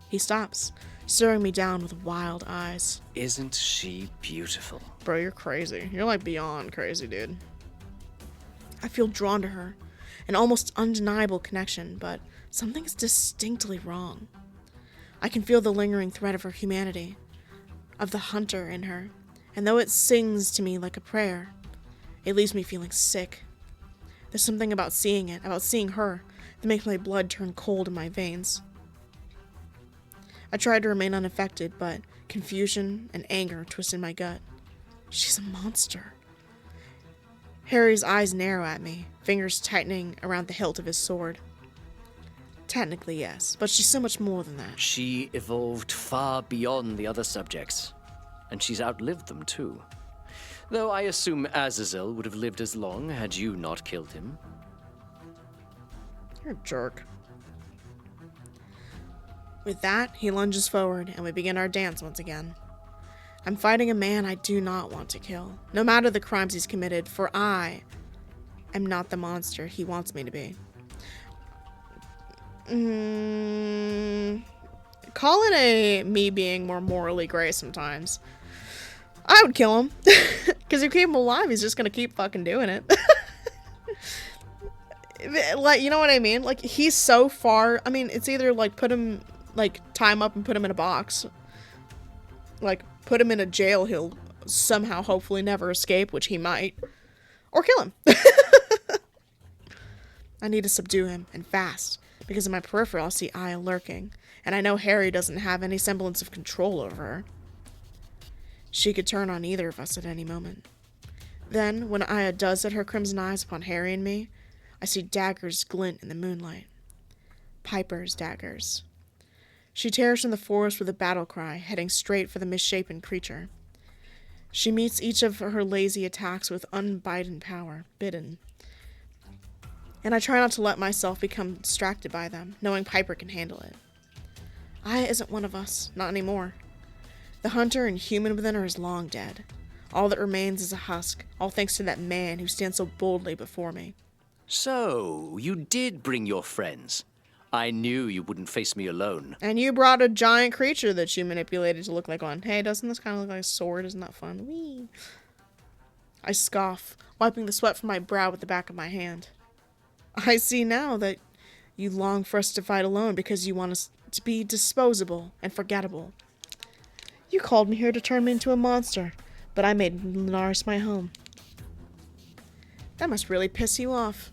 he stops, staring me down with wild eyes. Isn't she beautiful? Bro, you're crazy. You're like beyond crazy, dude. I feel drawn to her. An almost undeniable connection, but something's distinctly wrong. I can feel the lingering thread of her humanity, of the hunter in her, and though it sings to me like a prayer, it leaves me feeling sick. There's something about seeing her, that makes my blood turn cold in my veins. I tried to remain unaffected, but confusion and anger twisted my gut. She's a monster. Harry's eyes narrow at me, fingers tightening around the hilt of his sword. Technically, yes, but she's so much more than that. She evolved far beyond the other subjects, and she's outlived them too. Though I assume Azazel would have lived as long had you not killed him. You're a jerk. With that, he lunges forward, and we begin our dance once again. I'm fighting a man I do not want to kill, no matter the crimes he's committed, for I am not the monster he wants me to be. Call it me being more morally gray sometimes. I would kill him. Because if you keep him alive, he's just going to keep fucking doing it. Like, you know what I mean? Like, he's so far. I mean, it's either like tie him up and put him in a box. Like, put him in a jail he'll somehow hopefully never escape, which he might. Or kill him. I need to subdue him, and fast. Because in my peripheral, I see Aya lurking. And I know Harry doesn't have any semblance of control over her. She could turn on either of us at any moment. Then, when Aya does set her crimson eyes upon Harry and me, I see daggers glint in the moonlight. Piper's daggers. She tears from the forest with a battle cry, heading straight for the misshapen creature. She meets each of her lazy attacks with unbidden power, bidden. And I try not to let myself become distracted by them, knowing Piper can handle it. Aya isn't one of us, not anymore. The hunter and human within her is long dead. All that remains is a husk, all thanks to that man who stands so boldly before me. So, you did bring your friends. I knew you wouldn't face me alone. And you brought a giant creature that you manipulated to look like one. Hey, doesn't this kind of look like a sword? Isn't that fun? Whee! I scoff, wiping the sweat from my brow with the back of my hand. I see now that you long for us to fight alone because you want us to be disposable and forgettable. You called me here to turn me into a monster, but I made Lunaris my home. That must really piss you off.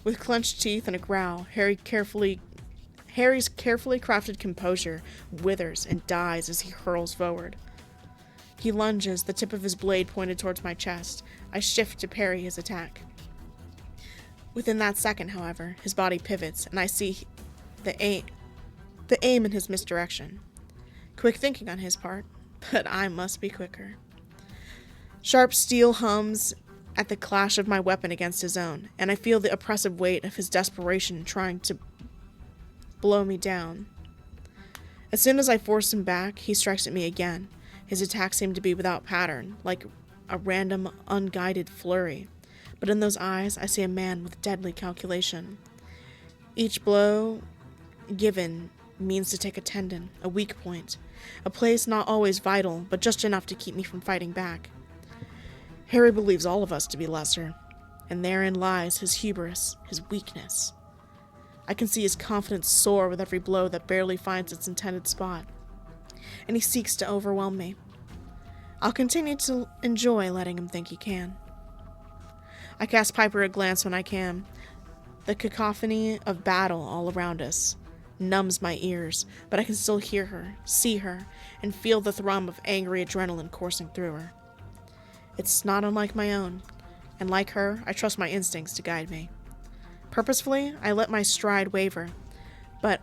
With clenched teeth and a growl, Harry's carefully crafted composure withers and dies as he hurls forward. He lunges, the tip of his blade pointed towards my chest. I shift to parry his attack. Within that second, however, his body pivots, and I see the aim in his misdirection. Quick thinking on his part, but I must be quicker. Sharp steel hums at the clash of my weapon against his own, and I feel the oppressive weight of his desperation trying to blow me down. As soon as I force him back, he strikes at me again. His attacks seem to be without pattern, like a random, unguided flurry. But in those eyes, I see a man with deadly calculation. Each blow given means to take a tendon, a weak point, a place not always vital, but just enough to keep me from fighting back. Harry believes all of us to be lesser, and therein lies his hubris, his weakness. I can see his confidence soar with every blow that barely finds its intended spot, and he seeks to overwhelm me. I'll continue to enjoy letting him think he can. I cast Piper a glance when I can. The cacophony of battle all around us numbs my ears, but I can still hear her, see her, and feel the thrum of angry adrenaline coursing through her. It's not unlike my own, and like her, I trust my instincts to guide me. Purposefully, I let my stride waver, but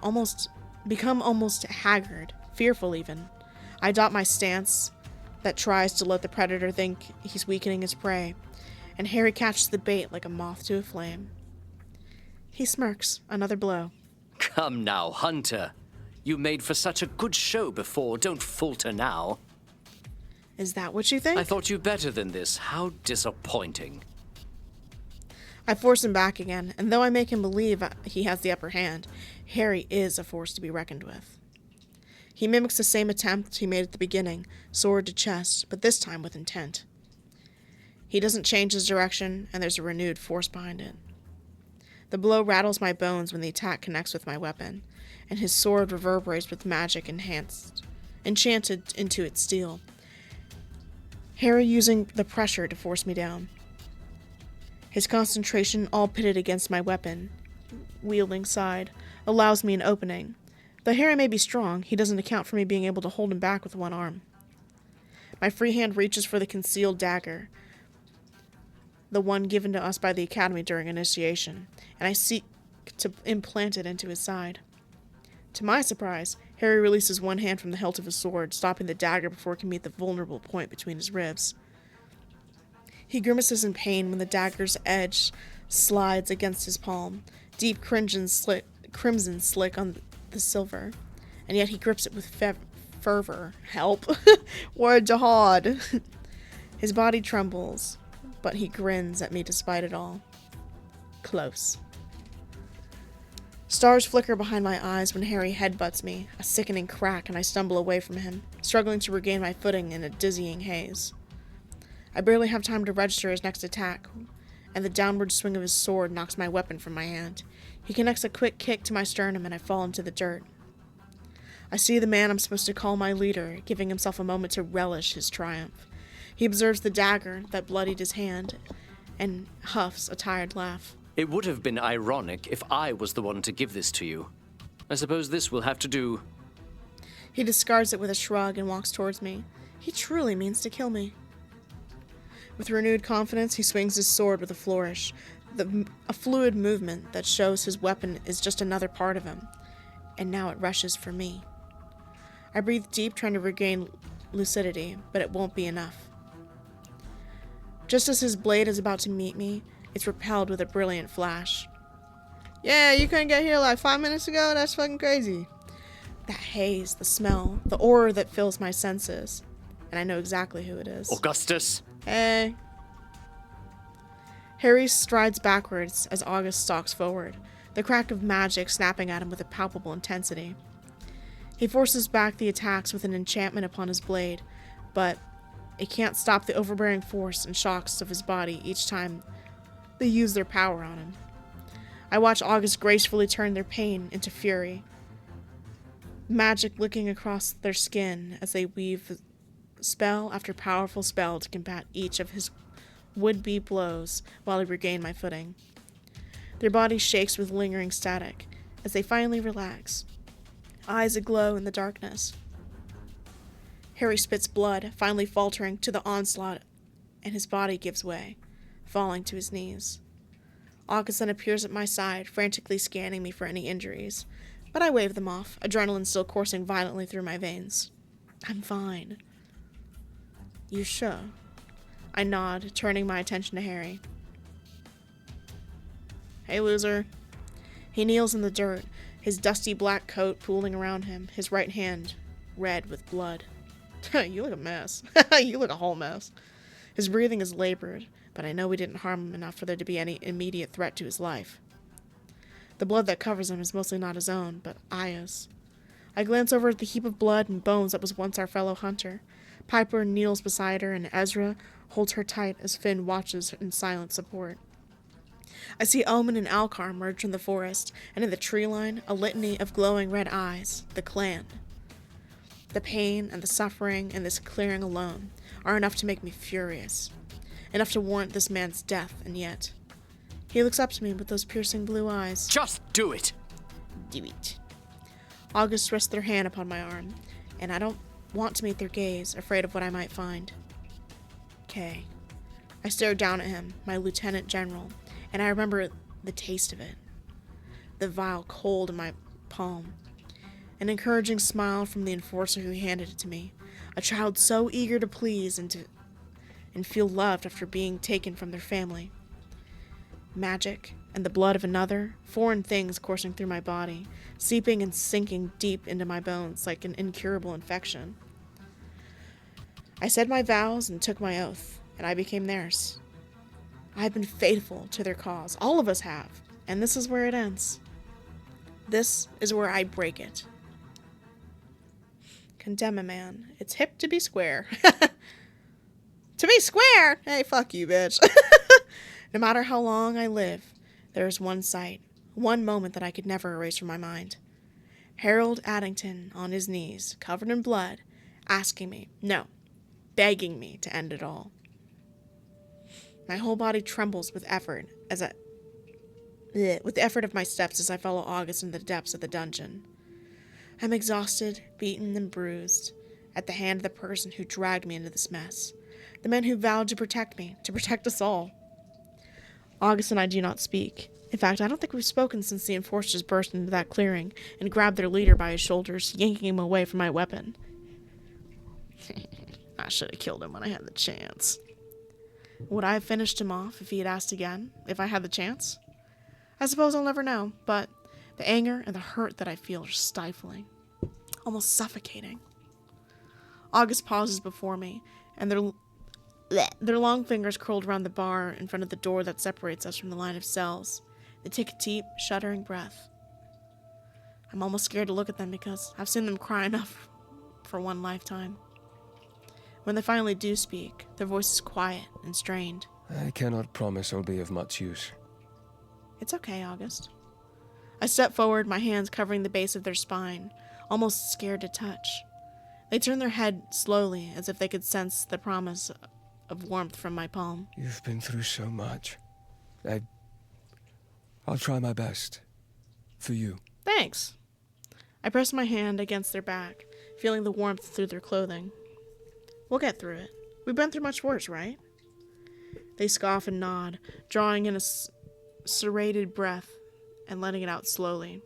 become almost haggard, fearful even. I adopt my stance that tries to let the predator think he's weakening his prey, and Harry catches the bait like a moth to a flame. He smirks, another blow. Come now, Hunter. You made for such a good show before, don't falter now. Is that what you think? I thought you better than this. How disappointing. I force him back again, and though I make him believe he has the upper hand, Harry is a force to be reckoned with. He mimics the same attempt he made at the beginning, sword to chest, but this time with intent. He doesn't change his direction, and there's a renewed force behind it. The blow rattles my bones when the attack connects with my weapon, and his sword reverberates with magic enchanted into its steel. Harry using the pressure to force me down. His concentration, all pitted against my weapon, wielding side, allows me an opening. Though Harry may be strong, he doesn't account for me being able to hold him back with one arm. My free hand reaches for the concealed dagger, the one given to us by the Academy during initiation, and I seek to implant it into his side. To my surprise, Harry releases one hand from the hilt of his sword, stopping the dagger before it can meet the vulnerable point between his ribs. He grimaces in pain when the dagger's edge slides against his palm, deep crimson slick on the silver, and yet he grips it with fervor. Help. Word jihad. His body trembles, but he grins at me despite it all. Close. Stars flicker behind my eyes when Harry headbutts me, a sickening crack, and I stumble away from him, struggling to regain my footing in a dizzying haze. I barely have time to register his next attack, and the downward swing of his sword knocks my weapon from my hand. He connects a quick kick to my sternum, and I fall into the dirt. I see the man I'm supposed to call my leader, giving himself a moment to relish his triumph. He observes the dagger that bloodied his hand, and huffs a tired laugh. It would have been ironic if I was the one to give this to you. I suppose this will have to do. He discards it with a shrug and walks towards me. He truly means to kill me. With renewed confidence, he swings his sword with a flourish, a fluid movement that shows his weapon is just another part of him, and now it rushes for me. I breathe deep, trying to regain lucidity, but it won't be enough. Just as his blade is about to meet me, it's repelled with a brilliant flash. Yeah, you couldn't get here like 5 minutes ago? That's fucking crazy. That haze, the smell, the aura that fills my senses. And I know exactly who it is. Augustus! Hey. Harry strides backwards as August stalks forward, the crack of magic snapping at him with a palpable intensity. He forces back the attacks with an enchantment upon his blade, but it can't stop the overbearing force and shocks of his body each time they use their power on him. I watch August gracefully turn their pain into fury, magic licking across their skin as they weave spell after powerful spell to combat each of his would-be blows while I regain my footing. Their body shakes with lingering static as they finally relax, eyes aglow in the darkness. Harry spits blood, finally faltering to the onslaught, and his body gives way, falling to his knees. August then appears at my side, frantically scanning me for any injuries, but I wave them off, adrenaline still coursing violently through my veins. I'm fine. You sure? I nod, turning my attention to Harry. Hey, loser. He kneels in the dirt, his dusty black coat pooling around him, his right hand red with blood. You look a mess. You look a whole mess. His breathing is labored, but I know we didn't harm him enough for there to be any immediate threat to his life. The blood that covers him is mostly not his own, but Aya's. I glance over at the heap of blood and bones that was once our fellow hunter. Piper kneels beside her, and Ezra holds her tight as Finn watches in silent support. I see Omen and Alcar emerge from the forest, and in the tree line, a litany of glowing red eyes, the clan. The pain and the suffering in this clearing alone are enough to make me furious, enough to warrant this man's death, and yet he looks up to me with those piercing blue eyes. Just do it! Do it. August rests their hand upon my arm, and I don't want to meet their gaze, afraid of what I might find. Kay. I stare down at him, my lieutenant general, and I remember the taste of it. The vial cold in my palm. An encouraging smile from the enforcer who handed it to me. A child so eager to please and feel loved after being taken from their family. Magic and the blood of another, foreign things coursing through my body, seeping and sinking deep into my bones like an incurable infection. I said my vows and took my oath, and I became theirs. I have been faithful to their cause. All of us have. And this is where it ends. This is where I break it. Condemn a man. It's hip to be square. To be square? Hey, fuck you, bitch. No matter how long I live, there is one sight, one moment that I could never erase from my mind. Harold Addington on his knees, covered in blood, asking me, no, begging me to end it all. My whole body trembles with effort with the effort of my steps as I follow August into the depths of the dungeon. I'm exhausted, beaten, and bruised at the hand of the person who dragged me into this mess. The man who vowed to protect me, to protect us all. August and I do not speak. In fact, I don't think we've spoken since the enforcers burst into that clearing and grabbed their leader by his shoulders, yanking him away from my weapon. I should have killed him when I had the chance. Would I have finished him off if he had asked again, if I had the chance? I suppose I'll never know, but The anger and the hurt that I feel are stifling, almost suffocating. August pauses before me, and their long fingers curled around the bar in front of the door that separates us from the line of cells. They take a deep, shuddering breath. I'm almost scared to look at them because I've seen them cry enough for one lifetime. When they finally do speak, their voice is quiet and strained. I cannot promise I'll be of much use. It's okay, August. I step forward, my hands covering the base of their spine, almost scared to touch. They turn their head slowly, as if they could sense the promise of warmth from my palm. You've been through so much. I'll try my best. For you. Thanks. I press my hand against their back, feeling the warmth through their clothing. We'll get through it. We've been through much worse, right? They scoff and nod, drawing in a serrated breath and letting it out slowly.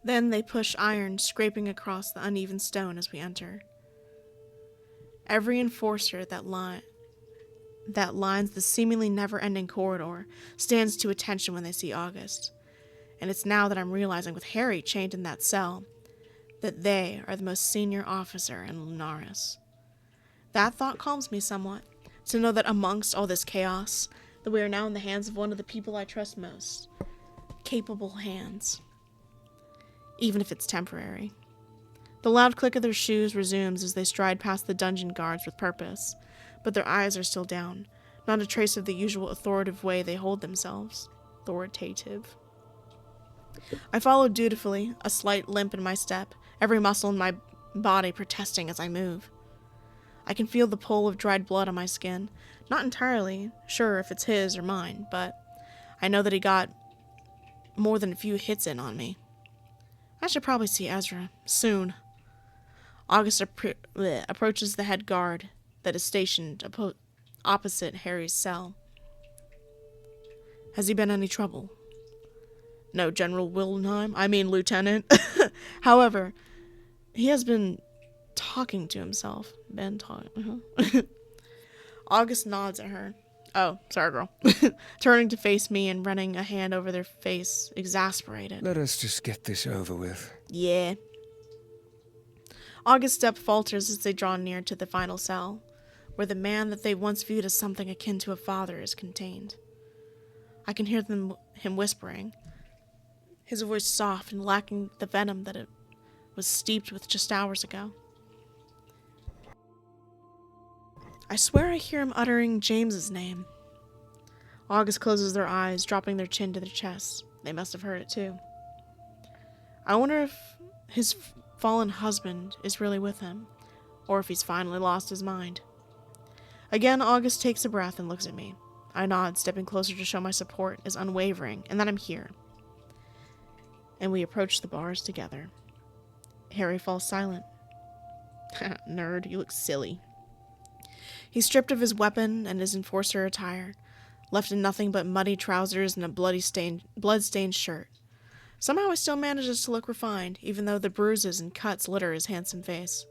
Then they push iron, scraping across the uneven stone as we enter. Every enforcer that lines the seemingly never-ending corridor stands to attention when they see August. And it's now that I'm realizing, with Harry chained in that cell, that they are the most senior officer in Lunaris. That thought calms me somewhat, to know that amongst all this chaos, that we are now in the hands of one of the people I trust most. Capable hands. Even if it's temporary. The loud click of their shoes resumes as they stride past the dungeon guards with purpose, but their eyes are still down, not a trace of the usual authoritative way they hold themselves. Authoritative. I follow dutifully, a slight limp in my step, every muscle in my body protesting as I move. I can feel the pull of dried blood on my skin, not entirely sure if it's his or mine, but I know that he got more than a few hits in on me. I should probably see Ezra, soon. August approaches the head guard that is stationed opposite Harry's cell. Has he been any trouble? No, General Wildenheim. I mean, Lieutenant. However, he has been talking to himself. August nods at her. Oh, sorry, girl. Turning to face me and running a hand over their face, exasperated. Let us just get this over with. Yeah. August's step falters as they draw near to the final cell, where the man that they once viewed as something akin to a father is contained. I can hear him whispering, his voice soft and lacking the venom that it was steeped with just hours ago. I swear I hear him uttering James's name. August closes their eyes, dropping their chin to their chest. They must have heard it too. I wonder if his fallen husband is really with him, or if he's finally lost his mind. Again, August takes a breath and looks at me. I nod, stepping closer to show my support is unwavering, and that I'm here. And we approach the bars together. Harry falls silent. Nerd, you look silly. He's stripped of his weapon and his enforcer attire, left in nothing but muddy trousers and a blood-stained shirt. Somehow he still manages to look refined, even though the bruises and cuts litter his handsome face.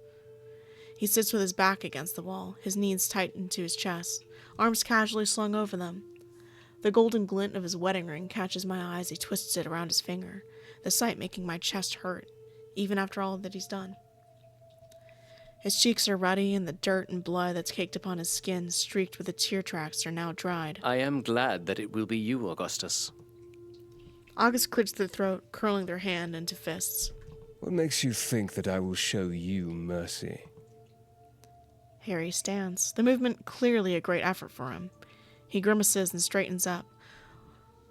He sits with his back against the wall, his knees tightened to his chest, arms casually slung over them. The golden glint of his wedding ring catches my eye as he twists it around his finger, the sight making my chest hurt, even after all that he's done. His cheeks are ruddy, and the dirt and blood that's caked upon his skin, streaked with the tear tracks, are now dried. I am glad that it will be you, Augustus. August clears their throat, curling their hand into fists. What makes you think that I will show you mercy? Harry stands, the movement clearly a great effort for him. He grimaces and straightens up,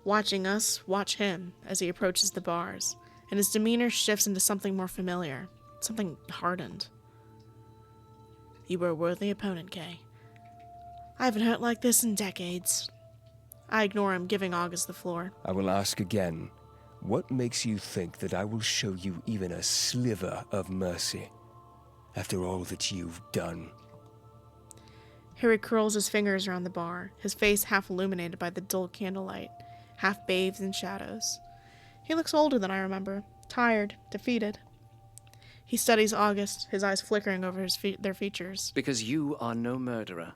watching us watch him as he approaches the bars, and his demeanor shifts into something more familiar, something hardened. You were a worthy opponent, Kay. I haven't hurt like this in decades. I ignore him, giving August the floor. I will ask again. What makes you think that I will show you even a sliver of mercy after all that you've done? Harry curls his fingers around the bar, his face half illuminated by the dull candlelight, half bathed in shadows. He looks older than I remember, tired, defeated. He studies August, his eyes flickering over their features. Because you are no murderer.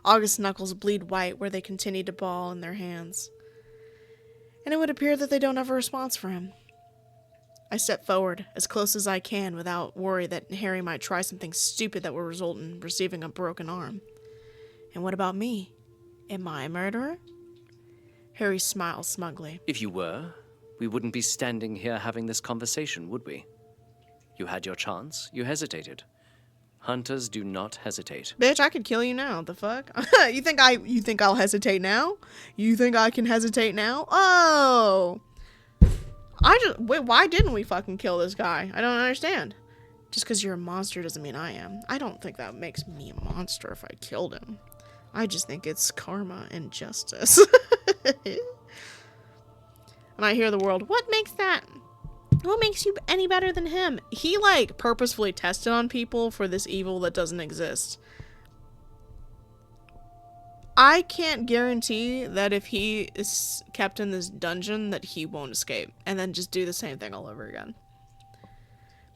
August's knuckles bleed white where they continue to ball in their hands. And it would appear that they don't have a response for him. I step forward, as close as I can without worry that Harry might try something stupid that will result in receiving a broken arm. And what about me? Am I a murderer? Harry smiles smugly. If you were, we wouldn't be standing here having this conversation, would we? You had your chance. You hesitated. Hunters do not hesitate. Bitch, I could kill you now. The fuck? You think I'll hesitate now? You think I can hesitate now? Oh! Wait, why didn't we fucking kill this guy? I don't understand. Just because you're a monster doesn't mean I am. I don't think that makes me a monster if I killed him. I just think it's karma and justice. And I hear the world, what makes you any better than him? He, like, purposefully tested on people for this evil that doesn't exist. I can't guarantee that if he is kept in this dungeon that he won't escape and then just do the same thing all over again.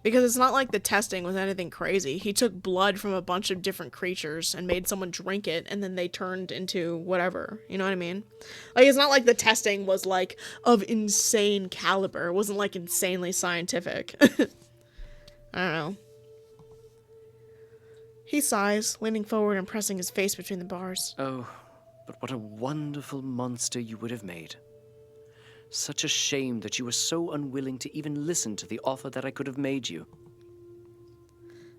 Because it's not like the testing was anything crazy. He took blood from a bunch of different creatures and made someone drink it and then they turned into whatever. You know what I mean? Like, it's not like the testing was, like, of insane caliber. It wasn't, like, insanely scientific. I don't know. He sighs, leaning forward and pressing his face between the bars. Oh, but what a wonderful monster you would have made. Such a shame that you were so unwilling to even listen to the offer that I could have made you.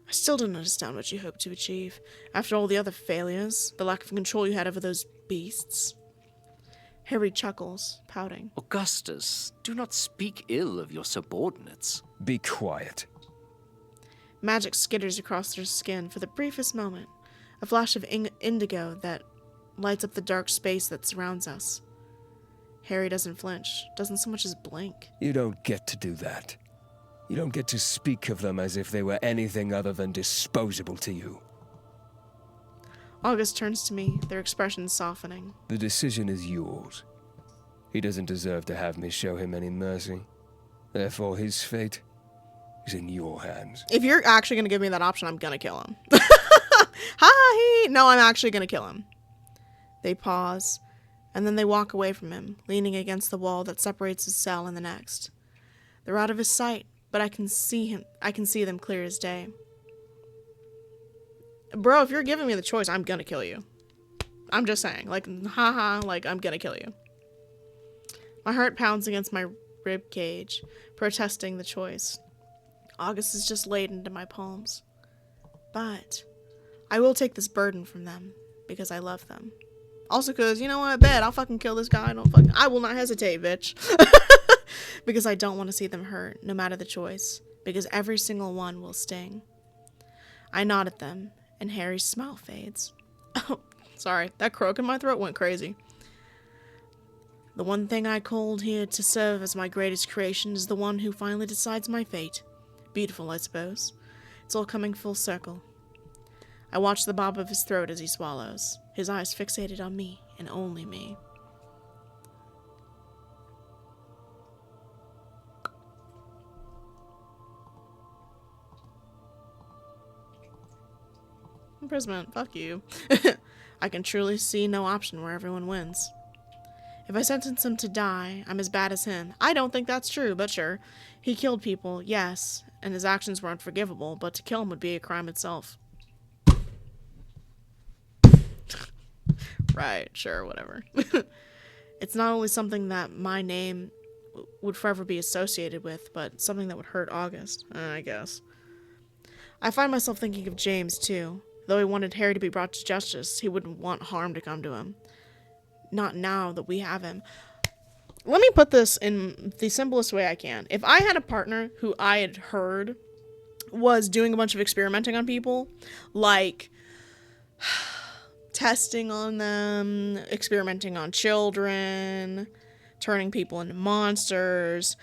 I still don't understand what you hope to achieve. After all the other failures, the lack of control you had over those beasts. Harry chuckles, pouting. Augustus, do not speak ill of your subordinates. Be quiet. Magic skitters across their skin for the briefest moment, a flash of indigo that lights up the dark space that surrounds us. Harry doesn't flinch, doesn't so much as blink. You don't get to do that. You don't get to speak of them as if they were anything other than disposable to you. August turns to me, their expressions softening. The decision is yours. He doesn't deserve to have me show him any mercy. Therefore, his fate is in your hands. If you're actually going to give me that option, I'm going to kill him. Hi! No, I'm actually going to kill him. They pause, and then they walk away from him, leaning against the wall that separates his cell and the next. They're out of his sight, but I can see them clear as day. Bro, if you're giving me the choice, I'm going to kill you. I'm just saying. Like, haha, like, I'm going to kill you. My heart pounds against my rib cage, protesting the choice. August is just laid into my palms. But I will take this burden from them because I love them. Also because, you know what, bet I'll fucking kill this guy. I will not hesitate, bitch. Because I don't want to see them hurt, no matter the choice. Because every single one will sting. I nod at them, and Harry's smile fades. Oh, sorry, that croak in my throat went crazy. The one thing I called here to serve as my greatest creation is the one who finally decides my fate. Beautiful, I suppose. It's all coming full circle. I watch the bob of his throat as he swallows, his eyes fixated on me and only me. Imprisonment, fuck you. I can truly see no option where everyone wins. If I sentence him to die, I'm as bad as him. I don't think that's true, but sure. He killed people, yes, and his actions were unforgivable, but to kill him would be a crime itself. Right, sure, whatever. It's not only something that my name would forever be associated with, but something that would hurt August, I guess. I find myself thinking of James, too. Though he wanted Harry to be brought to justice, he wouldn't want harm to come to him. Not now that we have him. Let me put this in the simplest way I can. If I had a partner who I had heard was doing a bunch of experimenting on people, like testing on them, experimenting on children, turning people into monsters,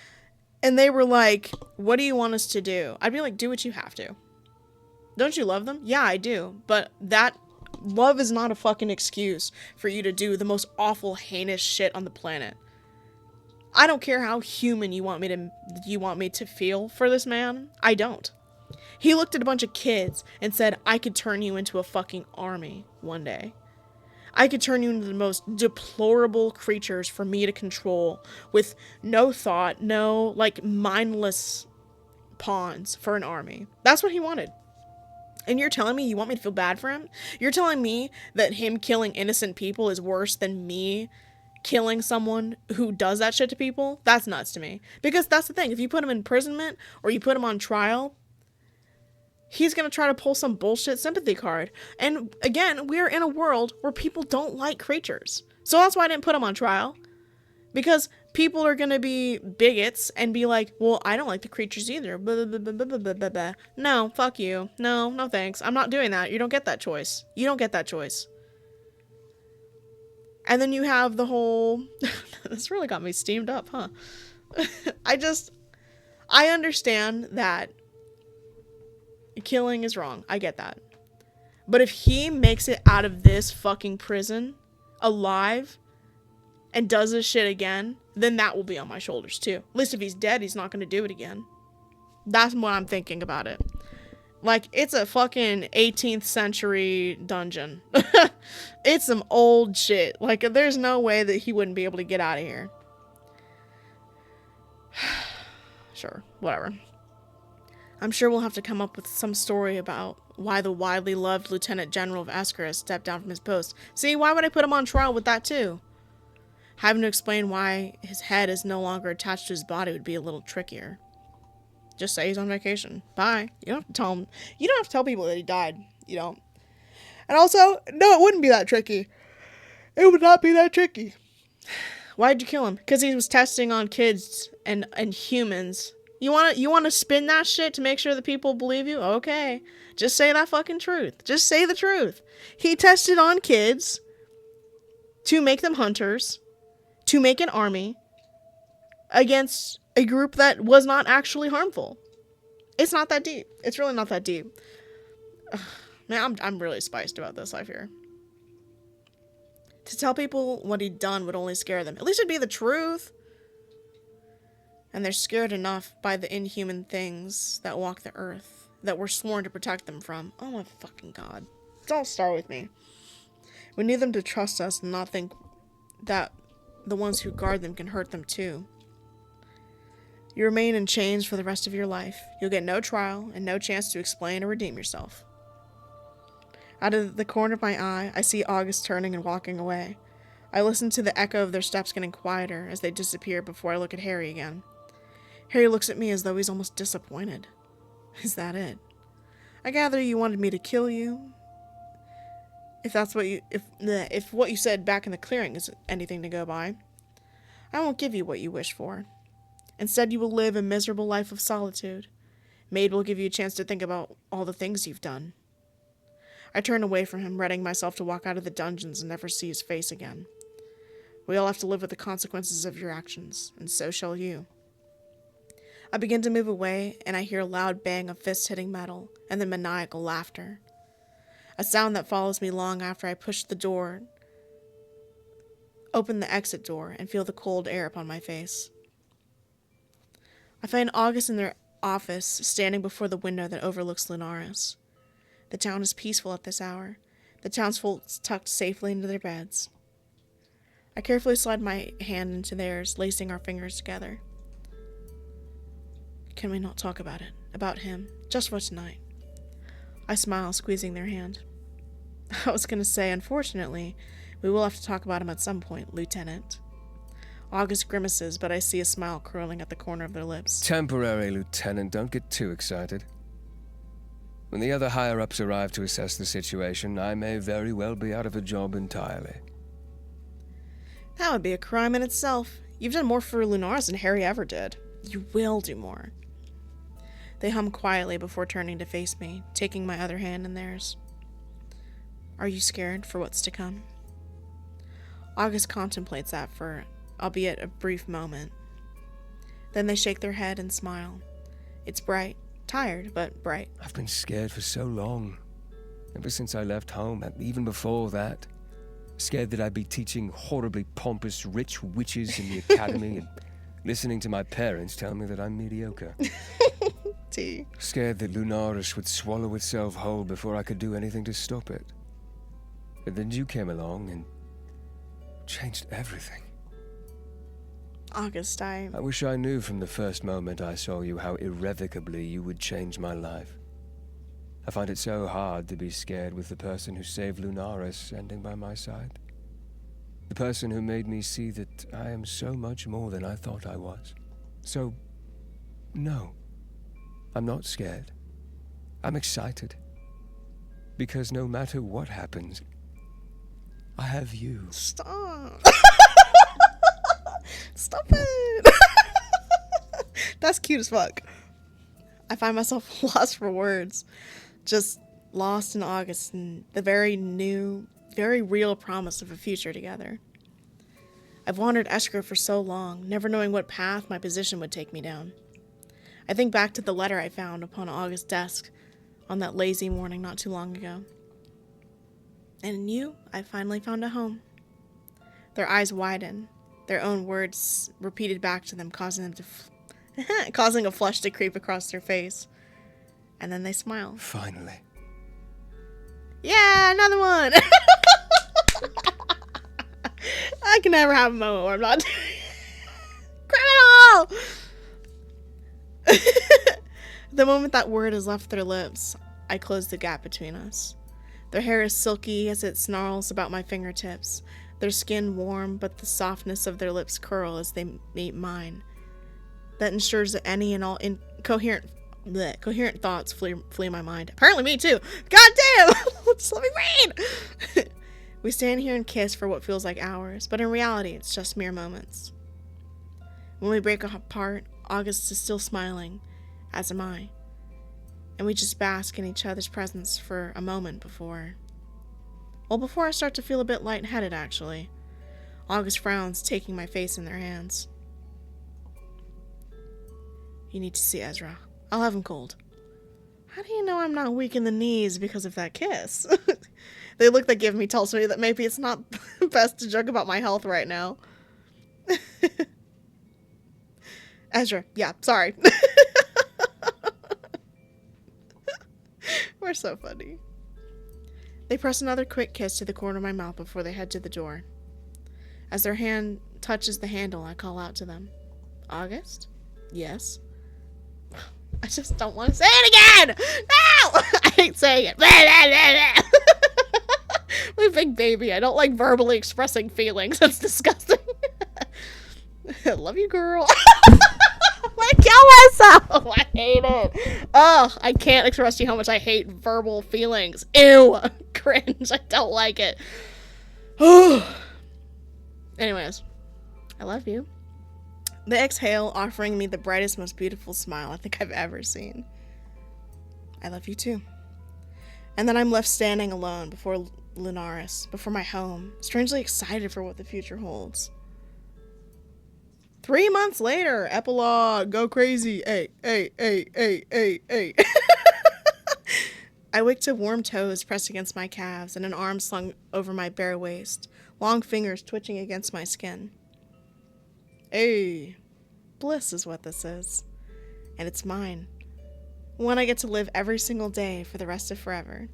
and they were like, what do you want us to do? I'd be like, do what you have to. Don't you love them? Yeah, I do. But that love is not a fucking excuse for you to do the most awful, heinous shit on the planet. I don't care how human you want me to feel for this man. I don't. He looked at a bunch of kids and said, I could turn you into a fucking army one day. I could turn you into the most deplorable creatures for me to control with no thought, no, like, mindless pawns for an army. That's what he wanted. And you're telling me you want me to feel bad for him? You're telling me that him killing innocent people is worse than me killing someone who does that shit to people? That's nuts to me. Because that's the thing. If you put him in imprisonment or you put him on trial, he's going to try to pull some bullshit sympathy card. And again, we're in a world where people don't like creatures. So that's why I didn't put him on trial. Because people are going to be bigots and be like, well, I don't like the creatures either. Blah, blah, blah, blah, blah, blah, blah. No, fuck you. No thanks. I'm not doing that. You don't get that choice. You don't get that choice. And then you have the whole... This really got me steamed up, huh? I understand that killing is wrong. I get that. But if he makes it out of this fucking prison alive and does this shit again, then that will be on my shoulders too. At least if he's dead, he's not going to do it again. That's what I'm thinking about it. Like, it's a fucking 18th century dungeon. It's some old shit. Like, there's no way that he wouldn't be able to get out of here. Sure, whatever. I'm sure we'll have to come up with some story about why the widely loved Lieutenant General of Escaris stepped down from his post. See, why would I put him on trial with that too? Having to explain why his head is no longer attached to his body would be a little trickier. Just say he's on vacation. Bye. You don't have to tell him. You don't have to tell people that he died. You don't. And also, no, it wouldn't be that tricky. It would not be that tricky. Why'd you kill him? Because he was testing on kids and humans. You wanna spin that shit to make sure that people believe you? Okay. Just say that fucking truth. Just say the truth. He tested on kids to make them hunters, to make an army against a group that was not actually harmful. It's not that deep. It's really not that deep. Ugh, man, I'm really spiced about this life here. To tell people what he'd done would only scare them. At least it'd be the truth. And they're scared enough by the inhuman things that walk the earth, that we're sworn to protect them from. Oh my fucking god. Don't start with me. We need them to trust us and not think that the ones who guard them can hurt them too. You remain in chains for the rest of your life. You'll get no trial and no chance to explain or redeem yourself. Out of the corner of my eye, I see August turning and walking away. I listen to the echo of their steps getting quieter as they disappear before I look at Harry again. Harry looks at me as though he's almost disappointed. Is that it? I gather you wanted me to kill you. If that's what if what you said back in the clearing is anything to go by, I won't give you what you wish for. Instead, you will live a miserable life of solitude. Maid will give you a chance to think about all the things you've done. I turn away from him, readying myself to walk out of the dungeons and never see his face again. We all have to live with the consequences of your actions, and so shall you. I begin to move away, and I hear a loud bang of fists hitting metal, and then maniacal laughter. A sound that follows me long after I push the door, open the exit door, and feel the cold air upon my face. I find August in their office, standing before the window that overlooks Lunaris. The town is peaceful at this hour, the townsfolk tucked safely into their beds. I carefully slide my hand into theirs, lacing our fingers together. Can we not talk about it? About him? Just for tonight? I smile, squeezing their hand. I was going to say, unfortunately, we will have to talk about him at some point, Lieutenant. August grimaces, but I see a smile curling at the corner of their lips. Temporary, Lieutenant. Don't get too excited. When the other higher-ups arrive to assess the situation, I may very well be out of a job entirely. That would be a crime in itself. You've done more for Lunaris than Harry ever did. You will do more. They hum quietly before turning to face me, taking my other hand in theirs. Are you scared for what's to come? August contemplates that for, albeit a brief moment. Then they shake their head and smile. It's bright, tired, but bright. I've been scared for so long. Ever since I left home, and even before that. Scared that I'd be teaching horribly pompous rich witches in the academy and listening to my parents tell me that I'm mediocre. T. Scared that Lunaris would swallow itself whole before I could do anything to stop it. But then you came along and changed everything. August, I wish I knew from the first moment I saw you how irrevocably you would change my life. I find it so hard to be scared with the person who saved Lunaris standing by my side. The person who made me see that I am so much more than I thought I was. So, no, I'm not scared. I'm excited. Because no matter what happens, I have you. Stop. Stop it. That's cute as fuck. I find myself lost for words. Just lost in August and the very new, very real promise of a future together. I've wandered Escher for so long, never knowing what path my position would take me down. I think back to the letter I found upon August's desk on that lazy morning not too long ago. And in you, I finally found a home. Their eyes widen, their own words repeated back to them, causing a flush to creep across their face. And then they smile. Finally. Yeah, another one! I can never have a moment where I'm not criminal! The moment that word has left their lips, I close the gap between us. Their hair is silky as it snarls about my fingertips, their skin warm, but the softness of their lips curl as they meet mine. That ensures that any and all coherent thoughts flee my mind. Apparently me too. God damn! Just let me read! We stand here and kiss for what feels like hours, but in reality, it's just mere moments. When we break apart, August is still smiling, as am I. And we just bask in each other's presence for a moment before I start to feel a bit lightheaded, actually. August frowns, taking my face in their hands. You need to see Ezra. I'll have him cold. How do you know I'm not weak in the knees because of that kiss? The look they give me tells me that maybe it's not best to joke about my health right now. Ezra, yeah, sorry. We're so funny. They press another quick kiss to the corner of my mouth before they head to the door. As their hand touches the handle, I call out to them. August? Yes? I just don't want to say it again! No! I hate saying it. My big baby, I don't like verbally expressing feelings. That's disgusting. I love you, girl. I'm gonna kill myself. I hate it. Oh, I can't express to you how much I hate verbal feelings. Ew. Cringe. I don't like it. Anyways, I love you. They exhale, offering me the brightest, most beautiful smile I think I've ever seen. I love you too. And then I'm left standing alone before Lunaris, before my home, strangely excited for what the future holds. 3 months later, epilogue, go crazy. Hey. I wake to warm toes pressed against my calves and an arm slung over my bare waist, long fingers twitching against my skin. Hey, bliss is what this is. And it's mine. One I get to live every single day for the rest of forever.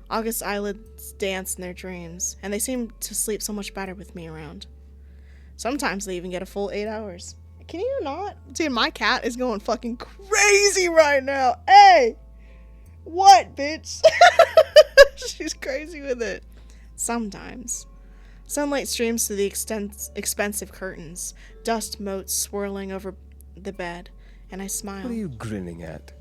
August's eyelids dance in their dreams, and they seem to sleep so much better with me around. Sometimes they even get a full 8 hours. Can you not? Dude, my cat is going fucking crazy right now. Hey! What, bitch? She's crazy with it. Sometimes. Sunlight streams through the expensive curtains, dust motes swirling over the bed, and I smile. What are you grinning at?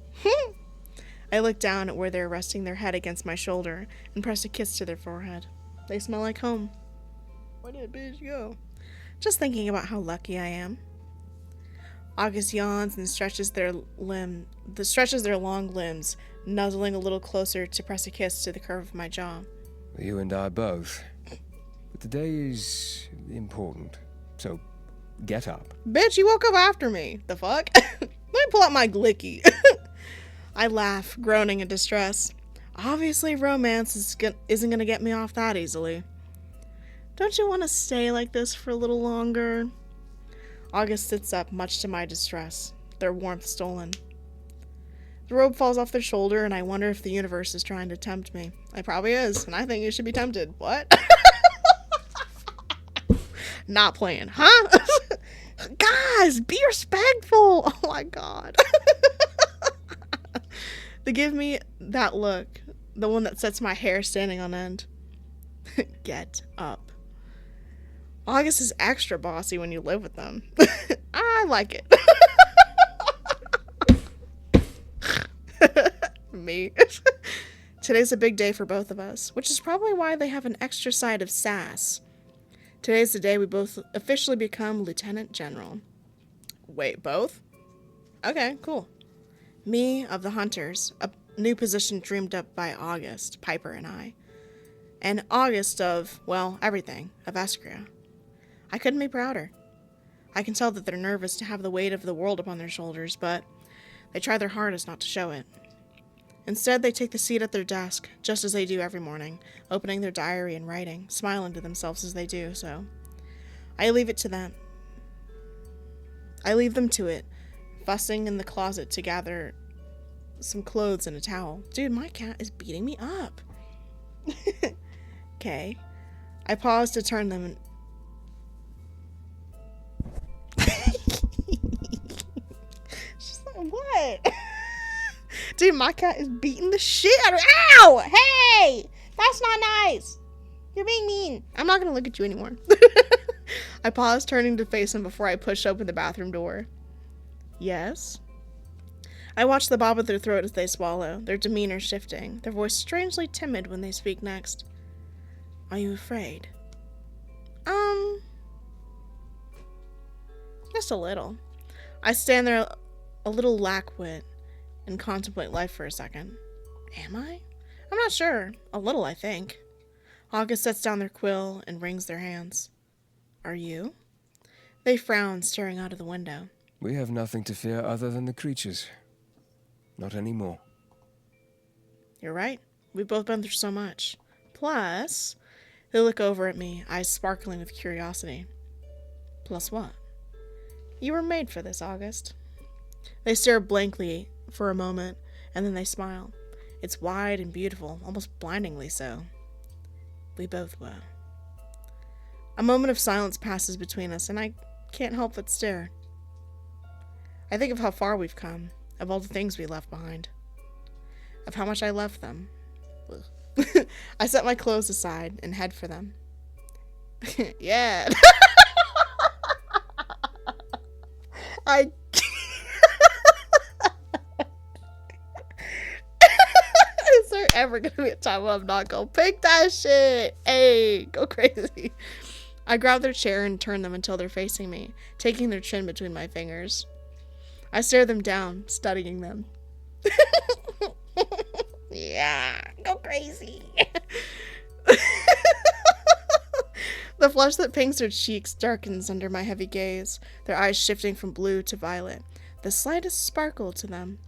I look down at where they're resting their head against my shoulder and press a kiss to their forehead. They smell like home. Where did bitch go? Just thinking about how lucky I am. August yawns and stretches their long limbs, nuzzling a little closer to press a kiss to the curve of my jaw. You and I both. But today is important, so get up. Bitch, you woke up after me. The fuck? Let me pull out my glicky. I laugh, groaning in distress. Obviously, romance isn't gonna get me off that easily. Don't you want to stay like this for a little longer? August sits up, much to my distress, their warmth stolen. The robe falls off their shoulder, and I wonder if the universe is trying to tempt me. It probably is, and I think you should be tempted. What? Not playing, huh? Guys, be respectful. Oh my god. They give me that look, the one that sets my hair standing on end. Get up. August is extra bossy when you live with them. I like it. Me. Today's a big day for both of us, which is probably why they have an extra side of sass. Today's the day we both officially become Lieutenant General. Wait, both? Okay, cool. Me of the Hunters, a new position dreamed up by August, Piper, and I. And August of, well, everything, of Eskria. I couldn't be prouder. I can tell that they're nervous to have the weight of the world upon their shoulders, but they try their hardest not to show it. Instead, they take the seat at their desk, just as they do every morning, opening their diary and writing, smiling to themselves as they do so. I leave it to them. I leave them to it, fussing in the closet to gather some clothes and a towel. Dude, my cat is beating me up. Okay. I pause to turn them and... She's like, what? Dude, my cat is beating the shit out of her. Ow! Hey! That's not nice. You're being mean. I'm not going to look at you anymore. I pause, turning to face him before I push open the bathroom door. Yes? I watch the bob of their throat as they swallow, their demeanor shifting, their voice strangely timid when they speak next. Are you afraid? Just a little. I stand there a little lack-wit and contemplate life for a second. Am I? I'm not sure. A little, I think. August sets down their quill and wrings their hands. Are you? They frown, staring out of the window. We have nothing to fear other than the creatures. Not anymore. You're right. We've both been through so much. Plus, they look over at me, eyes sparkling with curiosity. Plus what? You were made for this, August. They stare blankly for a moment, and then they smile. It's wide and beautiful, almost blindingly so. We both were. A moment of silence passes between us, and I can't help but stare. I think of how far we've come, of all the things we left behind, of how much I love them. I set my clothes aside and head for them. Yeah. I... Is there ever gonna be a time when I'm not gonna pick that shit? Hey, go crazy. I grab their chair and turn them until they're facing me, taking their chin between my fingers. I stare them down, studying them. Yeah, go crazy. The flush that pinks their cheeks darkens under my heavy gaze, their eyes shifting from blue to violet, the slightest sparkle to them.